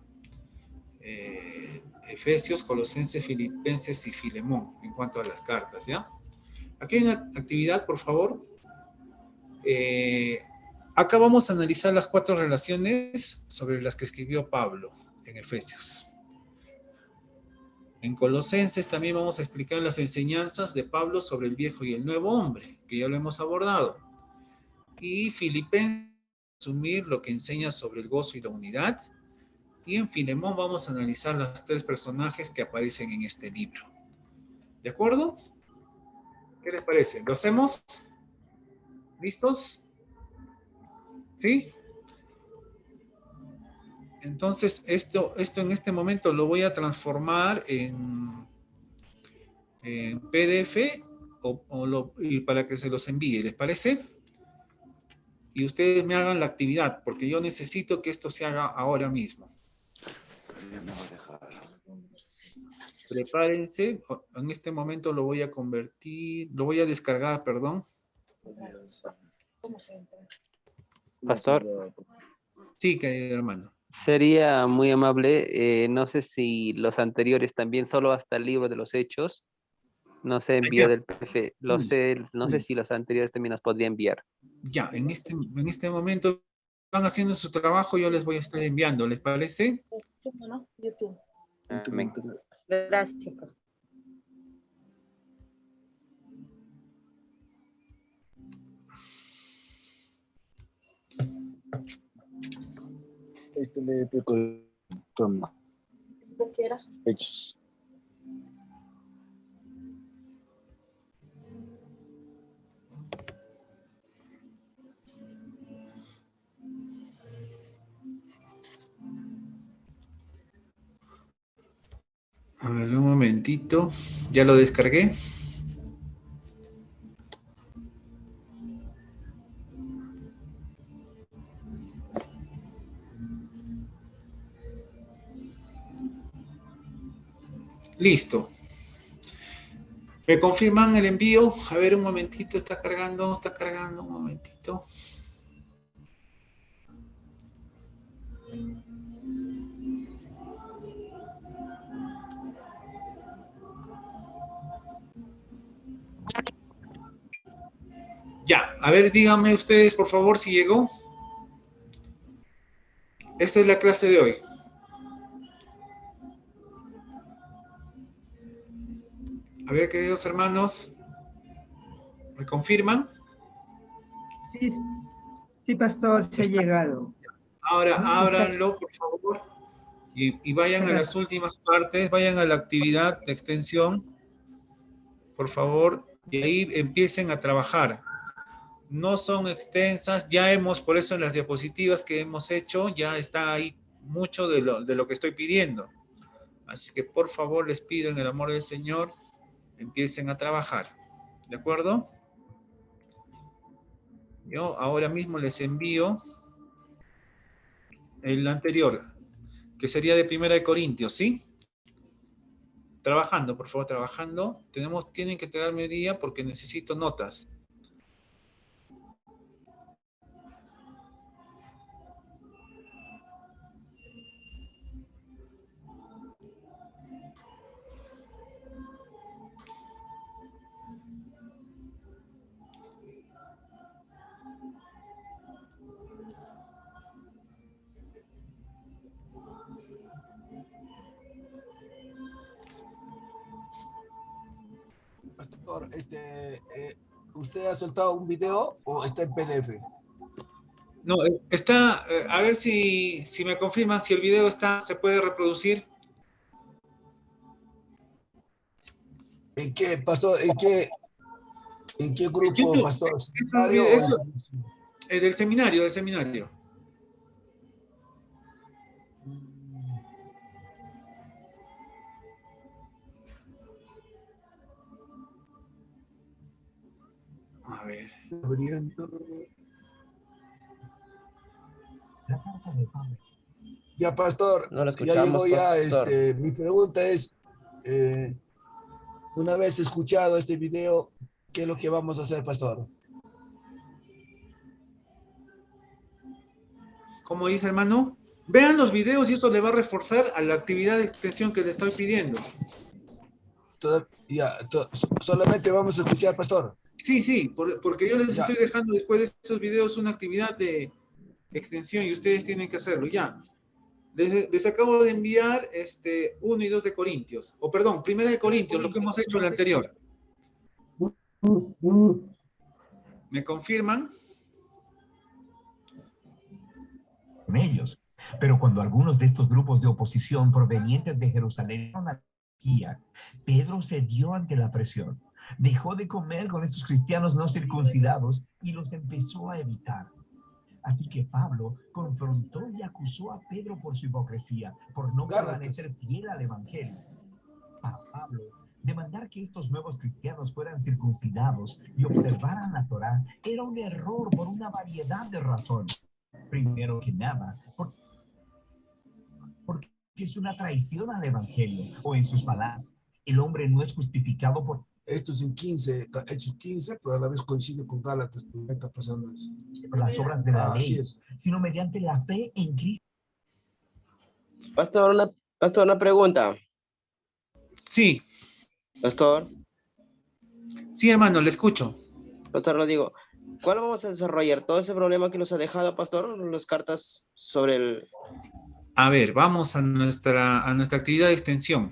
Efesios, Colosenses, Filipenses y Filemón en cuanto a las cartas, ¿ya? Aquí hay una actividad, por favor. Acá vamos a analizar las 4 relaciones sobre las que escribió Pablo en Efesios. En Colosenses también vamos a explicar las enseñanzas de Pablo sobre el viejo y el nuevo hombre, que ya lo hemos abordado. Y Filipenses, asumir lo que enseña sobre el gozo y la unidad. Y en Filemón vamos a analizar los 3 personajes que aparecen en este libro. ¿De acuerdo? ¿Qué les parece? ¿Lo hacemos? ¿Listos? ¿Sí? Entonces, esto en este momento lo voy a transformar en PDF y para que se los envíe. ¿Les parece? Y ustedes me hagan la actividad, porque yo necesito que esto se haga ahora mismo. Prepárense, en este momento lo voy a convertir, lo voy a descargar, perdón. Pastor, Sí, querido hermano. Sería muy amable. No sé si los anteriores también, solo hasta el libro de los Hechos. No sé enviar el PDF. No sé si los anteriores también nos podría enviar. Ya, en este momento van haciendo su trabajo, yo les voy a estar enviando, ¿les parece? YouTube. Amén. Gracias, pastor. Toma. Hechos. A ver, un momentito. Ya lo descargué. Listo. ¿Me confirman el envío? A ver, un momentito, está cargando, un momentito. Ya, a ver, díganme ustedes, por favor, si llegó. Esta es la clase de hoy. A ver, queridos hermanos, ¿me confirman? Sí, sí, pastor, se ha llegado. Ahora, Está- ábranlo, por favor, y vayan a las últimas partes, vayan a la actividad de extensión, por favor, y ahí empiecen a trabajar. No son extensas, ya hemos, por eso en las diapositivas que hemos hecho, ya está ahí mucho de lo que estoy pidiendo. Así que por favor les pido en el amor del Señor, empiecen a trabajar. ¿De acuerdo? Yo ahora mismo les envío el anterior, que sería de Primera de Corintios, ¿sí? Trabajando, por favor, trabajando. Tienen que entregarme hoy día porque necesito notas. Pastor, ¿usted ha soltado un video o está en PDF? No, está, a ver si me confirman si el video se puede reproducir. ¿En qué, pastor? ¿En qué grupo, YouTube, pastor? es ¿Seminario o en televisión? del seminario. A ver. Ya, pastor, No lo ya llegó escuchamos, ya, pastor. mi pregunta es, una vez escuchado este video, ¿qué es lo que vamos a hacer, pastor? ¿Cómo dice, hermano? Vean los videos y esto le va a reforzar a la actividad de extensión que le estoy pidiendo. Solamente vamos a escuchar, pastor. Sí, porque yo les Ya. estoy dejando después de estos videos una actividad de extensión y ustedes tienen que hacerlo, ya. Les acabo de enviar 1 y 2 de Corintios, o perdón, Primera de Corintios, lo que hemos hecho el anterior. ¿Me confirman? Con ellos. Pero cuando algunos de estos grupos de oposición provenientes de Jerusalén fueron a Antioquía, Pedro cedió ante la presión. Dejó de comer con estos cristianos no circuncidados y los empezó a evitar. Así que Pablo confrontó y acusó a Pedro por su hipocresía, por no permanecer fiel al evangelio. Para Pablo, demandar que estos nuevos cristianos fueran circuncidados y observaran la Torá era un error por una variedad de razones. Primero que nada, porque es una traición al evangelio, o en sus palabras, el hombre no es justificado por... Esto es en Hechos 15, pero a la vez coincide con Gálatas, porque está pasando eso. las obras de la ley, Así es. sino mediante la fe en Cristo. Pastor, una pregunta. Sí, Pastor, sí, hermano, le escucho. Pastor, lo digo. ¿Cuál vamos a desarrollar? ¿Todo ese problema que nos ha dejado, Pastor? Las cartas sobre el... A ver, vamos a nuestra actividad de extensión.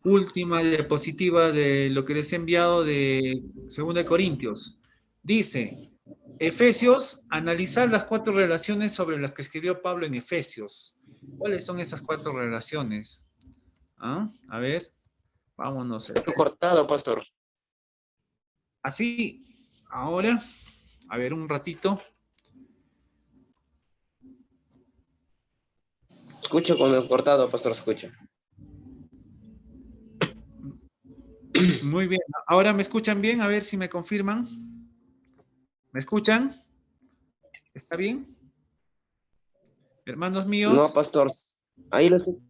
Última diapositiva de lo que les he enviado de 2 Corintios. Dice, Efesios, analizar las 4 relaciones sobre las que escribió Pablo en Efesios. ¿Cuáles son esas 4 relaciones? ¿Ah? A ver, vámonos. Cortado, Pastor. Así, ahora, a ver un ratito. Escucho con el cortado, Pastor, escucha. Muy bien, ahora me escuchan bien, a ver si me confirman. ¿Me escuchan? ¿Está bien? Hermanos míos. No, Pastor. Ahí lo escucho.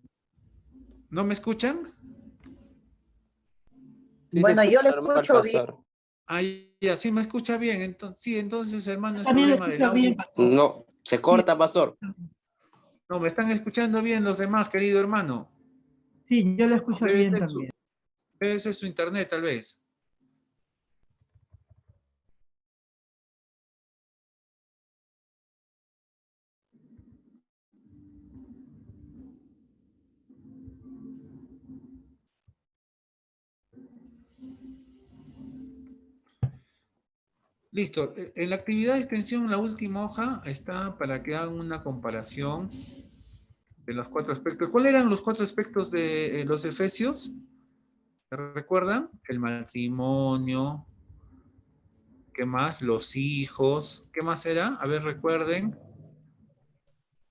¿No me escuchan? Sí, Bueno, yo le normal, escucho bien. pastor. Ahí, ya, sí me escucha bien. Entonces, sí, entonces, hermano, el También lo problema del escucho audio. bien, pastor. No, se corta, Pastor. No, me están escuchando bien los demás, querido hermano. Sí, yo lo escucho Debe bien ser también. Debe ser su internet, tal vez. Listo. En la actividad de extensión, la última hoja está para que hagan una comparación de los 4 aspectos. ¿Cuáles eran los 4 aspectos de los Efesios? ¿Recuerdan? El matrimonio. ¿Qué más? Los hijos. ¿Qué más era? A ver, recuerden.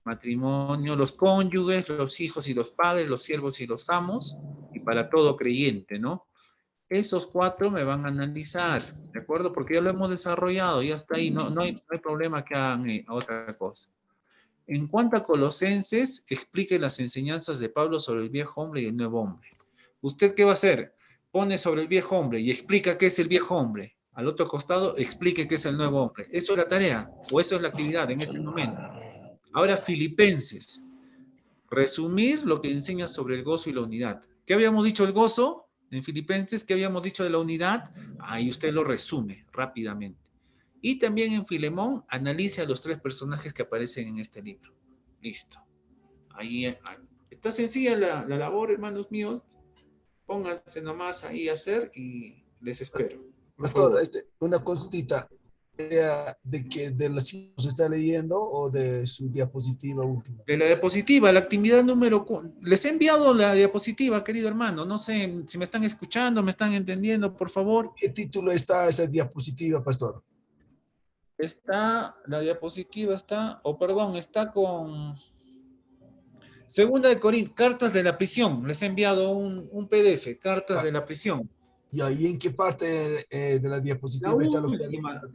Matrimonio, los cónyuges, los hijos y los padres, los siervos y los amos, y para todo creyente, ¿no? Esos 4 me van a analizar, ¿de acuerdo? Porque ya lo hemos desarrollado, ya está ahí, no hay problema que hagan otra cosa. En cuanto a Colosenses, explique las enseñanzas de Pablo sobre el viejo hombre y el nuevo hombre. ¿Usted qué va a hacer? Pone sobre el viejo hombre y explica qué es el viejo hombre. Al otro costado, explique qué es el nuevo hombre. Eso es la tarea, o eso es la actividad en este momento. Ahora, Filipenses. Resumir lo que enseña sobre el gozo y la unidad. ¿Qué habíamos dicho del gozo en Filipenses? ¿Qué habíamos dicho de la unidad? Ahí usted lo resume rápidamente. Y también en Filemón, analice a los 3 personajes que aparecen en este libro. Listo. Ahí está sencilla la labor, hermanos míos. Pónganse nomás ahí a hacer y les espero. Pastor, una consultita. ¿De que de las se está leyendo o de su diapositiva última? De la diapositiva, la actividad número... Les he enviado la diapositiva, querido hermano. No sé si me están escuchando, me están entendiendo, por favor. ¿Qué título está esa diapositiva, pastor? La diapositiva está, está con 2 Corintios, cartas de la prisión. Les he enviado un PDF, cartas de la prisión. ¿Y ahí en qué parte de la diapositiva está lo que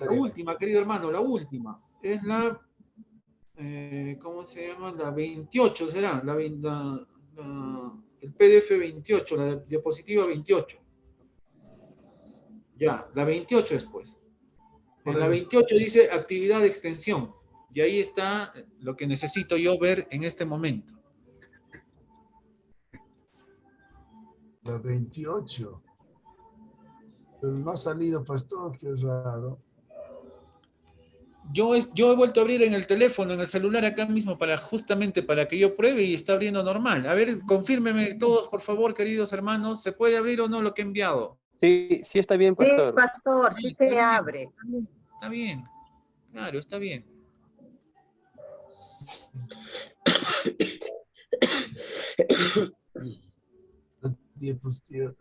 La última, querido hermano, la última. Es la, ¿cómo se llama? La 28 será, el PDF 28, la diapositiva 28. Ya, la 28 después. En la 28 dice actividad de extensión. Y ahí está lo que necesito yo ver en este momento. La 28. Pero no ha salido, pastor, qué raro. Yo he vuelto a abrir en el teléfono, en el celular acá mismo, justamente para que yo pruebe y está abriendo normal. A ver, confírmeme todos, por favor, queridos hermanos, ¿se puede abrir o no lo que he enviado? Sí, sí está bien, pastor. Sí, pastor, sí se abre. Está bien, claro, está bien. La diapositiva.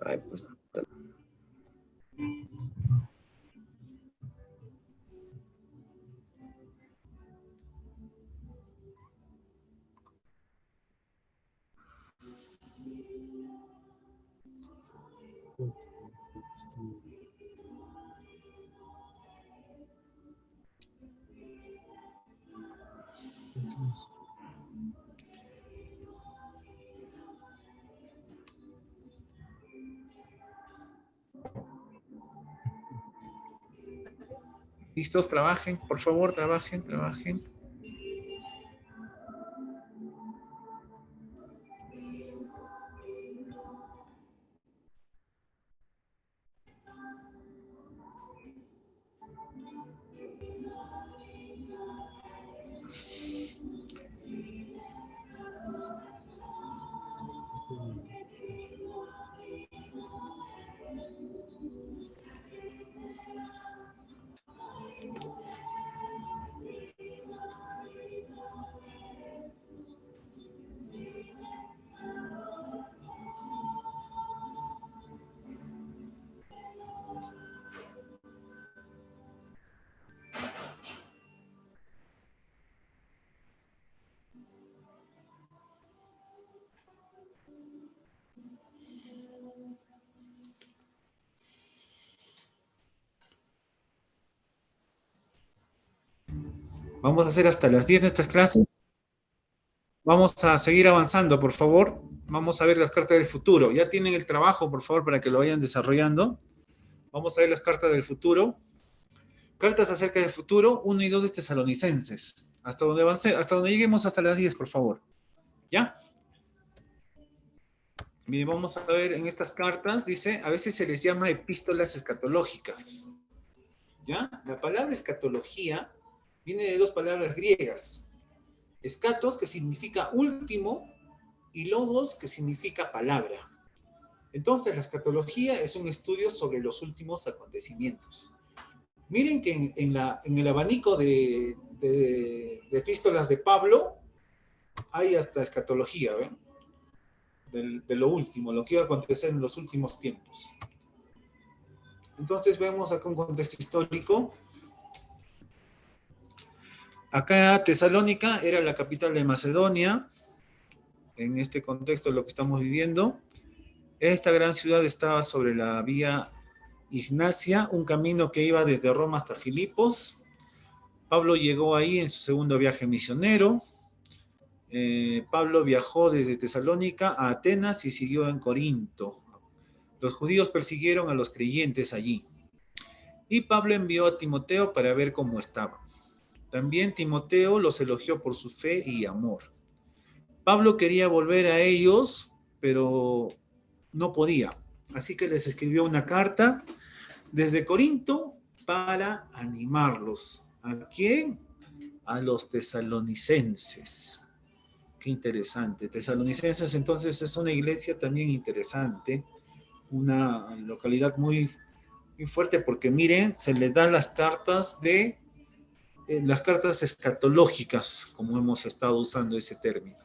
Ay, pues. ¿Listos? Trabajen, por favor, trabajen. Vamos a hacer hasta las 10 nuestras clases. Vamos a seguir avanzando, por favor. Vamos a ver las cartas del futuro. Ya tienen el trabajo, por favor, para que lo vayan desarrollando. Vamos a ver las cartas del futuro. Cartas acerca del futuro, 1 y 2 de Tesalonicenses. Hasta donde avance, hasta donde lleguemos hasta las 10, por favor. ¿Ya? Miren, vamos a ver en estas cartas, dice, a veces se les llama epístolas escatológicas. ¿Ya? La palabra escatología viene de 2 palabras griegas. Escatos, que significa último, y logos, que significa palabra. Entonces, la escatología es un estudio sobre los últimos acontecimientos. Miren que en el abanico de epístolas de Pablo hay hasta escatología, ¿ven? De lo último, lo que iba a acontecer en los últimos tiempos. Entonces vemos acá un contexto histórico. Acá Tesalónica era la capital de Macedonia, en este contexto lo que estamos viviendo. Esta gran ciudad estaba sobre la vía Ignacia, un camino que iba desde Roma hasta Filipos. Pablo llegó ahí en su segundo viaje misionero. Pablo viajó desde Tesalónica a Atenas y siguió en Corinto. Los judíos persiguieron a los creyentes allí. Y Pablo envió a Timoteo para ver cómo estaban. También Timoteo los elogió por su fe y amor. Pablo quería volver a ellos, pero no podía. Así que les escribió una carta desde Corinto para animarlos. ¿A quién? A los tesalonicenses. Qué interesante. Tesalonicenses entonces es una iglesia también interesante, una localidad muy, muy fuerte, porque miren, se les dan las cartas las cartas escatológicas, como hemos estado usando ese término.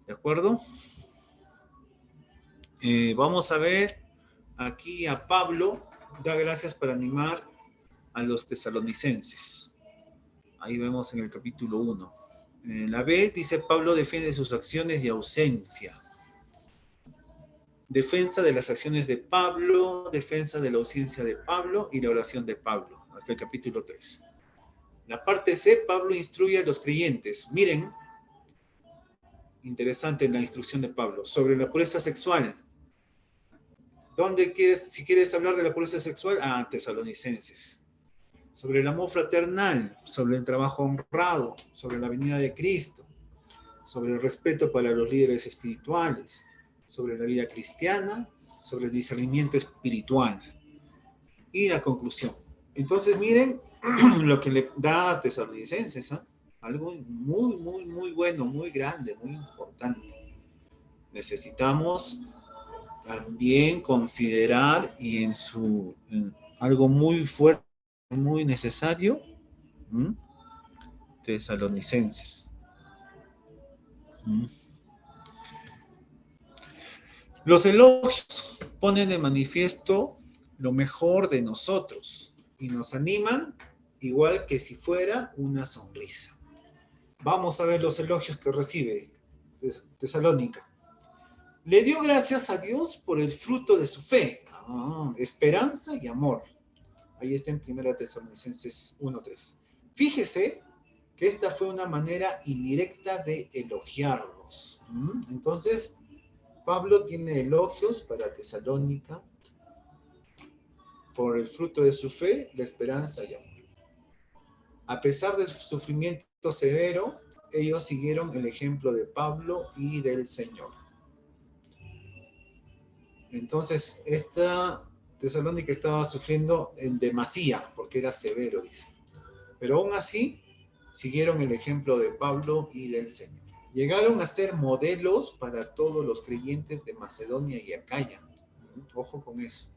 ¿De acuerdo? Vamos a ver aquí a Pablo, da gracias para animar a los tesalonicenses. Ahí vemos en el capítulo 1. En la B dice, Pablo defiende sus acciones y ausencia. Defensa de las acciones de Pablo, defensa de la ausencia de Pablo y la oración de Pablo, hasta el capítulo 3. La parte C, Pablo instruye a los creyentes. Miren, interesante la instrucción de Pablo, sobre la pureza sexual. Si quieres hablar de la pureza sexual, Tesalonicenses. Sobre el amor fraternal, sobre el trabajo honrado, sobre la venida de Cristo, sobre el respeto para los líderes espirituales, sobre la vida cristiana, sobre el discernimiento espiritual. Y la conclusión. Entonces, miren lo que le da a Tesalonicenses, ¿eh? Algo muy, muy, muy bueno, muy grande, muy importante. Necesitamos también considerar, y en algo muy fuerte, muy necesario, Tesalonicenses. Los elogios ponen de manifiesto lo mejor de nosotros y nos animan igual que si fuera una sonrisa. Vamos a ver los elogios que recibe Tesalónica. Le dio gracias a Dios por el fruto de su fe, esperanza y amor. Ahí está en 1 Tesalonicenses 1:3. Fíjese que esta fue una manera indirecta de elogiarlos. Entonces, Pablo tiene elogios para Tesalónica por el fruto de su fe, la esperanza y amor. A pesar del sufrimiento severo, ellos siguieron el ejemplo de Pablo y del Señor. Entonces, esta Tesalónica estaba sufriendo en demasía, porque era severo, dice. Pero aún así, siguieron el ejemplo de Pablo y del Señor. Llegaron a ser modelos para todos los creyentes de Macedonia y Acaya. Ojo con eso.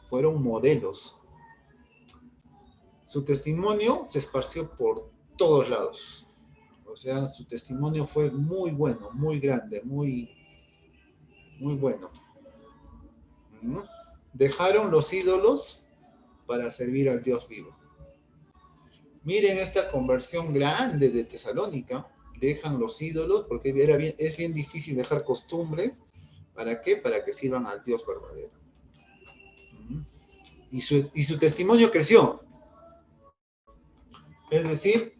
Fueron modelos. Su testimonio se esparció por todos lados. O sea, su testimonio fue muy bueno, muy grande, muy, muy bueno. Dejaron los ídolos para servir al Dios vivo. Miren esta conversión grande de Tesalónica. Dejan los ídolos porque es bien difícil dejar costumbres. ¿Para qué? Para que sirvan al Dios verdadero. Y su testimonio creció. Es decir,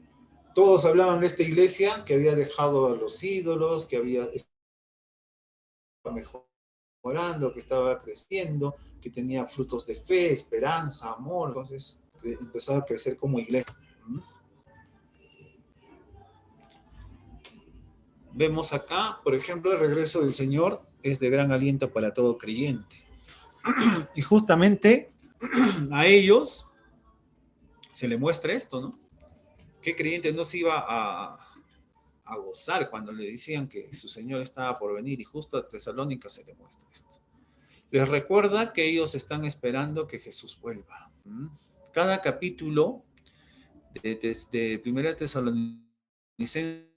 Todos hablaban de esta iglesia que había dejado a los ídolos, que estaba mejorando, que estaba creciendo, que tenía frutos de fe, esperanza, amor. Entonces empezó a crecer como iglesia. Vemos acá, por ejemplo, el regreso del Señor es de gran aliento para todo creyente. Y justamente a ellos se le muestra esto, ¿no? ¿Qué creyente no se iba a gozar cuando le decían que su Señor estaba por venir? Y justo a Tesalónica se le muestra esto. Les recuerda que ellos están esperando que Jesús vuelva. Cada capítulo de Primera Tesalonicenses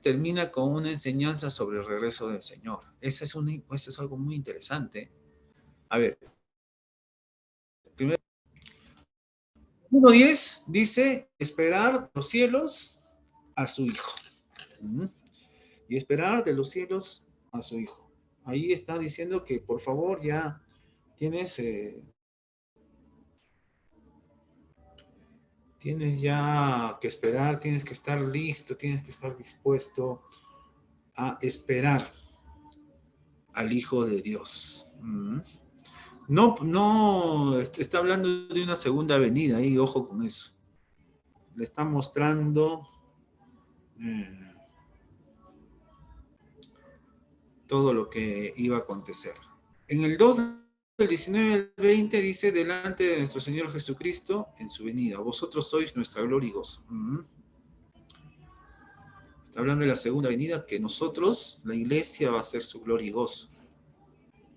termina con una enseñanza sobre el regreso del Señor. Eso es algo muy interesante. A ver, 1:10 dice, esperar los cielos a su Hijo. Y esperar de los cielos a su Hijo. Ahí está diciendo que por favor ya tienes ya que esperar, tienes que estar listo, tienes que estar dispuesto a esperar al Hijo de Dios. No, está hablando de una segunda venida, ahí ojo con eso. Le está mostrando todo lo que iba a acontecer. En el 2 del 19 al 20 dice, delante de nuestro Señor Jesucristo en su venida. Vosotros sois nuestra gloria y gozo. Está hablando de la segunda venida, que nosotros, la iglesia, va a ser su gloria y gozo.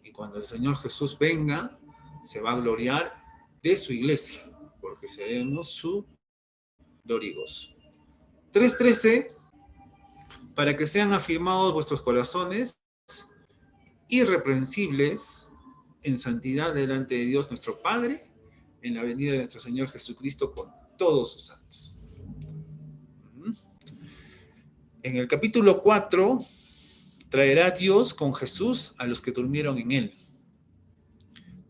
Y cuando el Señor Jesús venga, se va a gloriar de su iglesia, porque seremos su gloria y gozo. 3:13, para que sean afirmados vuestros corazones irreprensibles en santidad delante de Dios nuestro Padre, en la venida de nuestro Señor Jesucristo con todos sus santos. En el capítulo 4, traerá Dios con Jesús a los que durmieron en él.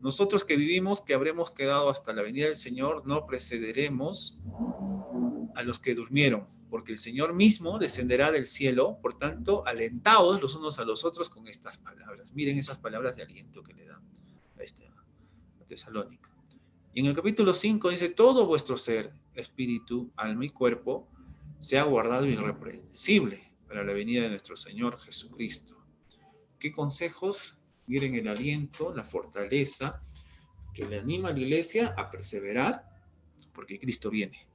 Nosotros que vivimos, que habremos quedado hasta la venida del Señor, no precederemos a los que durmieron, porque el Señor mismo descenderá del cielo. Por tanto, alentaos los unos a los otros con estas palabras. Miren esas palabras de aliento que le dan a Tesalónica. Y en el capítulo 5 dice, todo vuestro ser, espíritu, alma y cuerpo, sea guardado irreprensible para la venida de nuestro Señor Jesucristo. ¿Qué consejos? Miren el aliento, la fortaleza que le anima a la iglesia a perseverar, porque Cristo viene.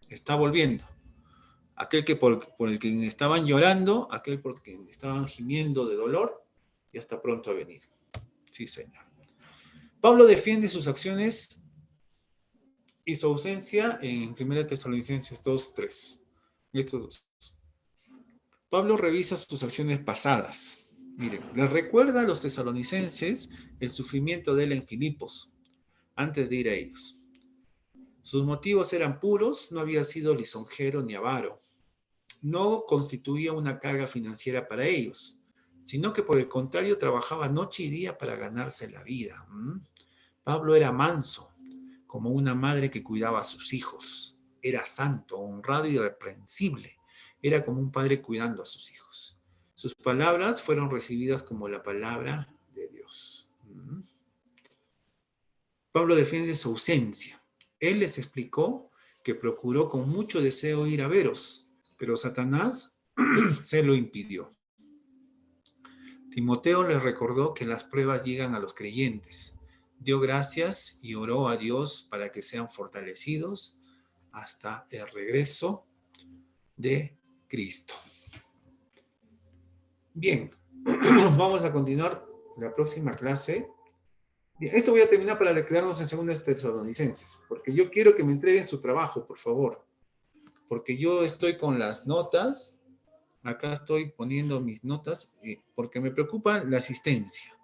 Está volviendo. Aquel que por el que estaban llorando, aquel por el que estaban gimiendo de dolor, ya está pronto a venir. Sí, Señor. Pablo defiende sus acciones y su ausencia en 1 Tesalonicenses 2:3. Estos dos. Pablo revisa sus acciones pasadas. Miren, les recuerda a los tesalonicenses el sufrimiento de él en Filipos, antes de ir a ellos. Sus motivos eran puros, no había sido lisonjero ni avaro. No constituía una carga financiera para ellos, sino que por el contrario trabajaba noche y día para ganarse la vida. Pablo era manso, como una madre que cuidaba a sus hijos. Era santo, honrado y irreprensible. Era como un padre cuidando a sus hijos. Sus palabras fueron recibidas como la palabra de Dios. Pablo defiende su ausencia. Él les explicó que procuró con mucho deseo ir a veros, pero Satanás se lo impidió. Timoteo les recordó que las pruebas llegan a los creyentes. Dio gracias y oró a Dios para que sean fortalecidos hasta el regreso de Cristo. Bien, vamos a continuar la próxima clase. Bien, esto voy a terminar para quedarnos en 2 Tesalonicenses, porque yo quiero que me entreguen su trabajo, por favor. Porque yo estoy con las notas, acá estoy poniendo mis notas, porque me preocupa la asistencia.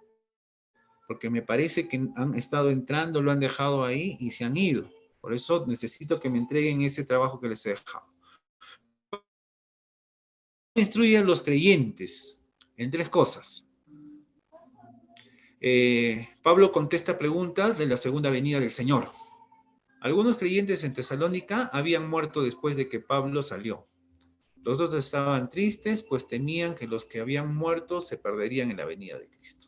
Porque me parece que han estado entrando, lo han dejado ahí y se han ido. Por eso necesito que me entreguen ese trabajo que les he dejado. Instruye a los creyentes en 3 cosas. Pablo contesta preguntas de la segunda venida del Señor. Algunos creyentes en Tesalónica habían muerto después de que Pablo salió. Los otros estaban tristes, pues temían que los que habían muerto se perderían en la venida de Cristo.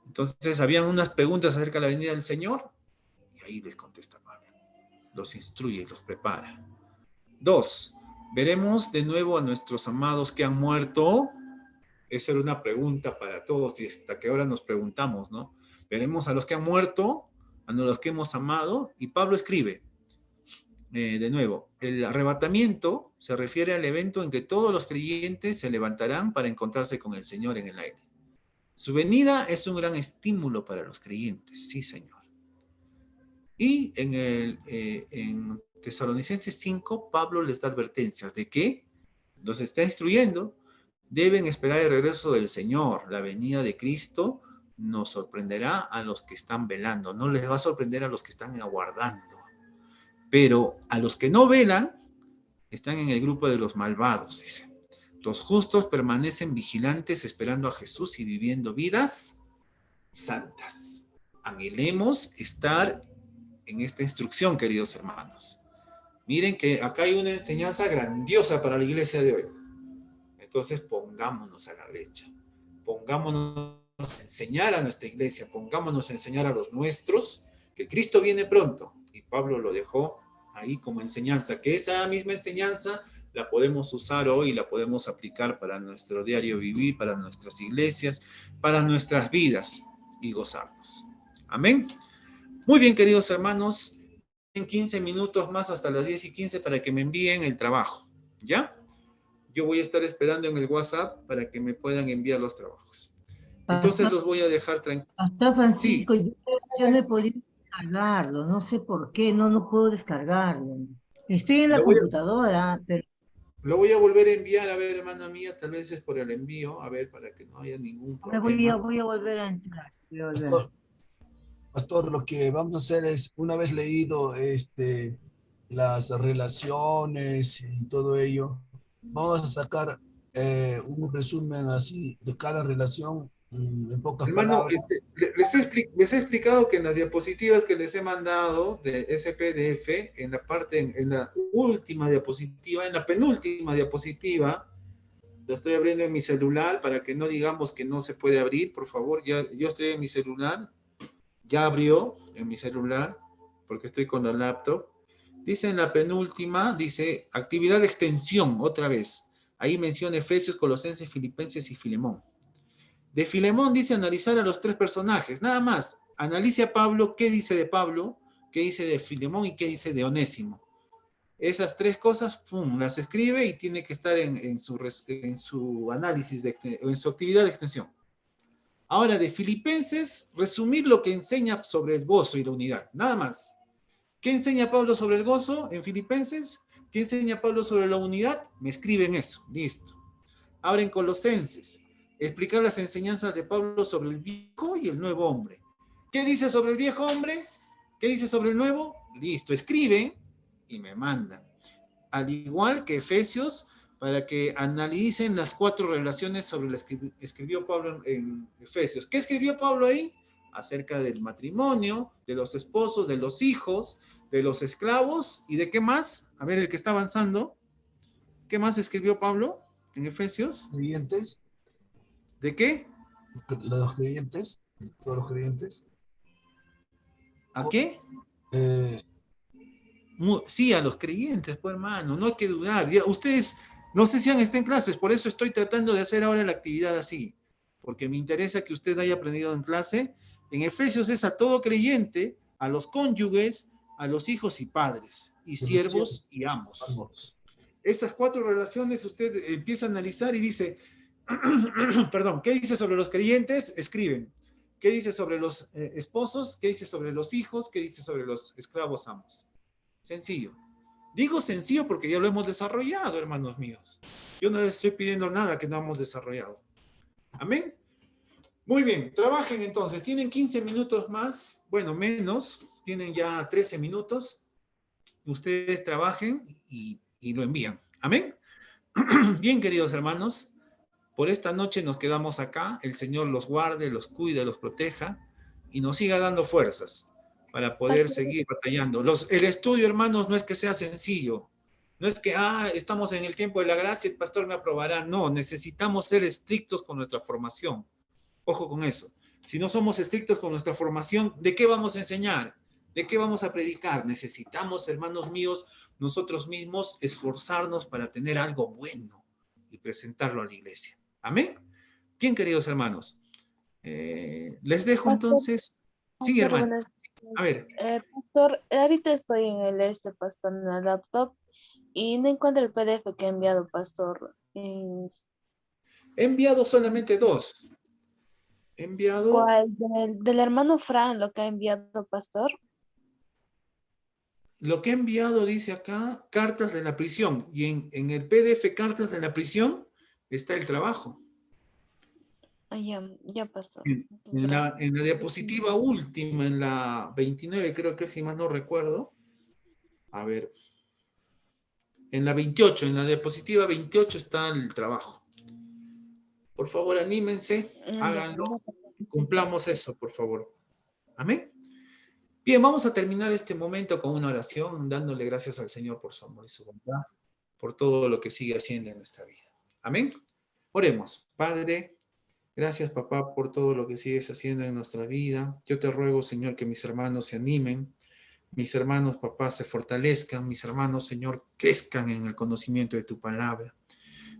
Entonces, habían unas preguntas acerca de la venida del Señor, y ahí les contesta Pablo. Los instruye, los prepara. 2. ¿Veremos de nuevo a nuestros amados que han muerto? Esa era una pregunta para todos, y hasta que ahora nos preguntamos, ¿no? ¿Veremos a los que han muerto, a los que hemos amado? Y Pablo escribe, de nuevo, el arrebatamiento se refiere al evento en que todos los creyentes se levantarán para encontrarse con el Señor en el aire. Su venida es un gran estímulo para los creyentes, sí, Señor. Y en Tesalonicenses 5, Pablo les da advertencias de que los está instruyendo, deben esperar el regreso del Señor. La venida de Cristo nos sorprenderá a los que están velando, no les va a sorprender a los que están aguardando. Pero a los que no velan, están en el grupo de los malvados, dice. Los justos permanecen vigilantes esperando a Jesús y viviendo vidas santas. Anhelemos estar en esta instrucción, queridos hermanos. Miren que acá hay una enseñanza grandiosa para la iglesia de hoy. Entonces pongámonos a la brecha. Pongámonos a enseñar a nuestra iglesia, pongámonos a enseñar a los nuestros que Cristo viene pronto. Y Pablo lo dejó ahí como enseñanza, que esa misma enseñanza la podemos usar hoy, la podemos aplicar para nuestro diario vivir, para nuestras iglesias, para nuestras vidas y gozarnos. Amén. Muy bien, queridos hermanos, en 15 minutos más hasta las 10:15 para que me envíen el trabajo, ¿ya? Yo voy a estar esperando en el WhatsApp para que me puedan enviar los trabajos. Entonces los voy a dejar tranquilos. Pastor Francisco, Sí. yo no he podido descargarlo, no sé por qué, no puedo descargarlo. Estoy en la computadora, pero... Lo voy a volver a enviar, a ver, hermana mía, tal vez es por el envío, a ver, para que no haya ningún problema. Voy a volver a entrar. Pastor, lo que vamos a hacer es, una vez leído las relaciones y todo ello, vamos a sacar un resumen así de cada relación en pocas Hermano, palabras. les he explicado que en las diapositivas que les he mandado de ese PDF, en la última diapositiva, en la penúltima diapositiva, la estoy abriendo en mi celular para que no digamos que no se puede abrir, por favor. Yo estoy en mi celular, ya abrió en mi celular, porque estoy con la laptop. Dice en la penúltima, dice actividad de extensión, otra vez. Ahí menciona Efesios, Colosenses, Filipenses y Filemón. De Filemón dice analizar a los 3 personajes, nada más. Analice a Pablo, qué dice de Pablo, qué dice de Filemón y qué dice de Onésimo. Esas 3 cosas, pum, las escribe y tiene que estar en su análisis, en su actividad de extensión. Ahora, de Filipenses, resumir lo que enseña sobre el gozo y la unidad, nada más. ¿Qué enseña Pablo sobre el gozo en Filipenses? ¿Qué enseña Pablo sobre la unidad? Me escriben eso, listo. Ahora en Colosenses, explicar las enseñanzas de Pablo sobre el viejo y el nuevo hombre. ¿Qué dice sobre el viejo hombre? ¿Qué dice sobre el nuevo? Listo, escriben y me mandan. Al igual que Efesios, para que analicen las 4 relaciones sobre las que escribió Pablo en Efesios. ¿Qué escribió Pablo ahí? Acerca del matrimonio, de los esposos, de los hijos, de los esclavos y de qué más. A ver, el que está avanzando. ¿Qué más escribió Pablo en Efesios? ¿Creyentes? ¿De qué? Los creyentes, todos los creyentes. ¿A qué? Sí, a los creyentes, pues hermano, no hay que dudar. Ya, ustedes, no sé si están en clases, por eso estoy tratando de hacer ahora la actividad así, porque me interesa que usted haya aprendido en clase. En Efesios es a todo creyente, a los cónyuges, a los hijos y padres, y siervos y amos. Estas 4 relaciones usted empieza a analizar y dice, perdón, ¿qué dice sobre los creyentes? Escriben. ¿Qué dice sobre los esposos? ¿Qué dice sobre los hijos? ¿Qué dice sobre los esclavos amos? Sencillo. Digo sencillo porque ya lo hemos desarrollado, hermanos míos. Yo no les estoy pidiendo nada que no hemos desarrollado. ¿Amén? Muy bien, trabajen entonces. Tienen 15 minutos más, bueno, menos. Tienen ya 13 minutos. Ustedes trabajen y lo envían. ¿Amén? Bien, queridos hermanos. Por esta noche nos quedamos acá. El Señor los guarde, los cuide, los proteja y nos siga dando fuerzas para poder seguir batallando. El estudio, hermanos, no es que sea sencillo. No es que, estamos en el tiempo de la gracia, el pastor me aprobará. No, necesitamos ser estrictos con nuestra formación. Ojo con eso. Si no somos estrictos con nuestra formación, ¿de qué vamos a enseñar? ¿De qué vamos a predicar? Necesitamos, hermanos míos, nosotros mismos esforzarnos para tener algo bueno y presentarlo a la iglesia. ¿Amén? Bien, queridos hermanos. Les dejo entonces. Sí, hermano. A ver. Pastor, ahorita estoy en pastor, en la laptop y no encuentro el PDF que he enviado, pastor. He enviado solamente 2. He enviado. ¿Cuál? Del hermano Fran, lo que ha enviado, pastor. Lo que he enviado dice acá, cartas de la prisión. Y en el PDF cartas de la prisión está el trabajo. Ya, pastor. En la diapositiva última, en la 29, creo que si más no recuerdo. A ver. En la 28, en la diapositiva 28 está el trabajo. Por favor, anímense, háganlo. Cumplamos eso, por favor. Amén. Bien, vamos a terminar este momento con una oración, dándole gracias al Señor por su amor y su bondad, por todo lo que sigue haciendo en nuestra vida. Amén. Oremos. Padre, gracias, papá, por todo lo que sigues haciendo en nuestra vida. Yo te ruego, Señor, que mis hermanos se animen, mis hermanos, papá, se fortalezcan, mis hermanos, Señor, crezcan en el conocimiento de tu palabra.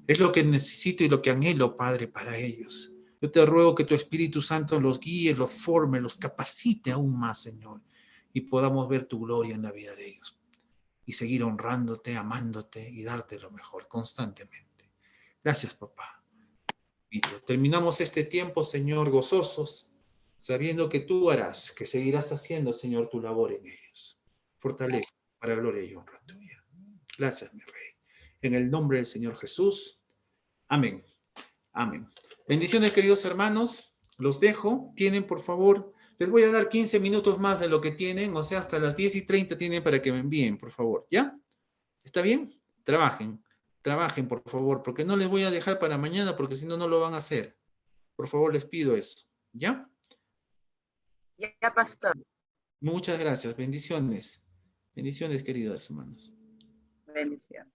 Es lo que necesito y lo que anhelo, Padre, para ellos. Yo te ruego que tu Espíritu Santo los guíe, los forme, los capacite aún más, Señor, y podamos ver tu gloria en la vida de ellos y seguir honrándote, amándote y darte lo mejor constantemente. Gracias, papá. Terminamos este tiempo, Señor, gozosos, sabiendo que tú harás, que seguirás haciendo, Señor, tu labor en ellos. Fortalece para gloria y honra tuya. Gracias, mi Rey. En el nombre del Señor Jesús. Amén. Amén. Bendiciones, queridos hermanos. Los dejo. Tienen, por favor, les voy a dar 15 minutos más de lo que tienen, o sea, hasta las 10:30 tienen para que me envíen, por favor. ¿Ya? ¿Está bien? Trabajen. Trabajen, por favor, porque no les voy a dejar para mañana, porque si no, no lo van a hacer. Por favor, les pido eso. ¿Ya? Ya, pastor. Muchas gracias. Bendiciones. Bendiciones, queridos hermanos. Bendición.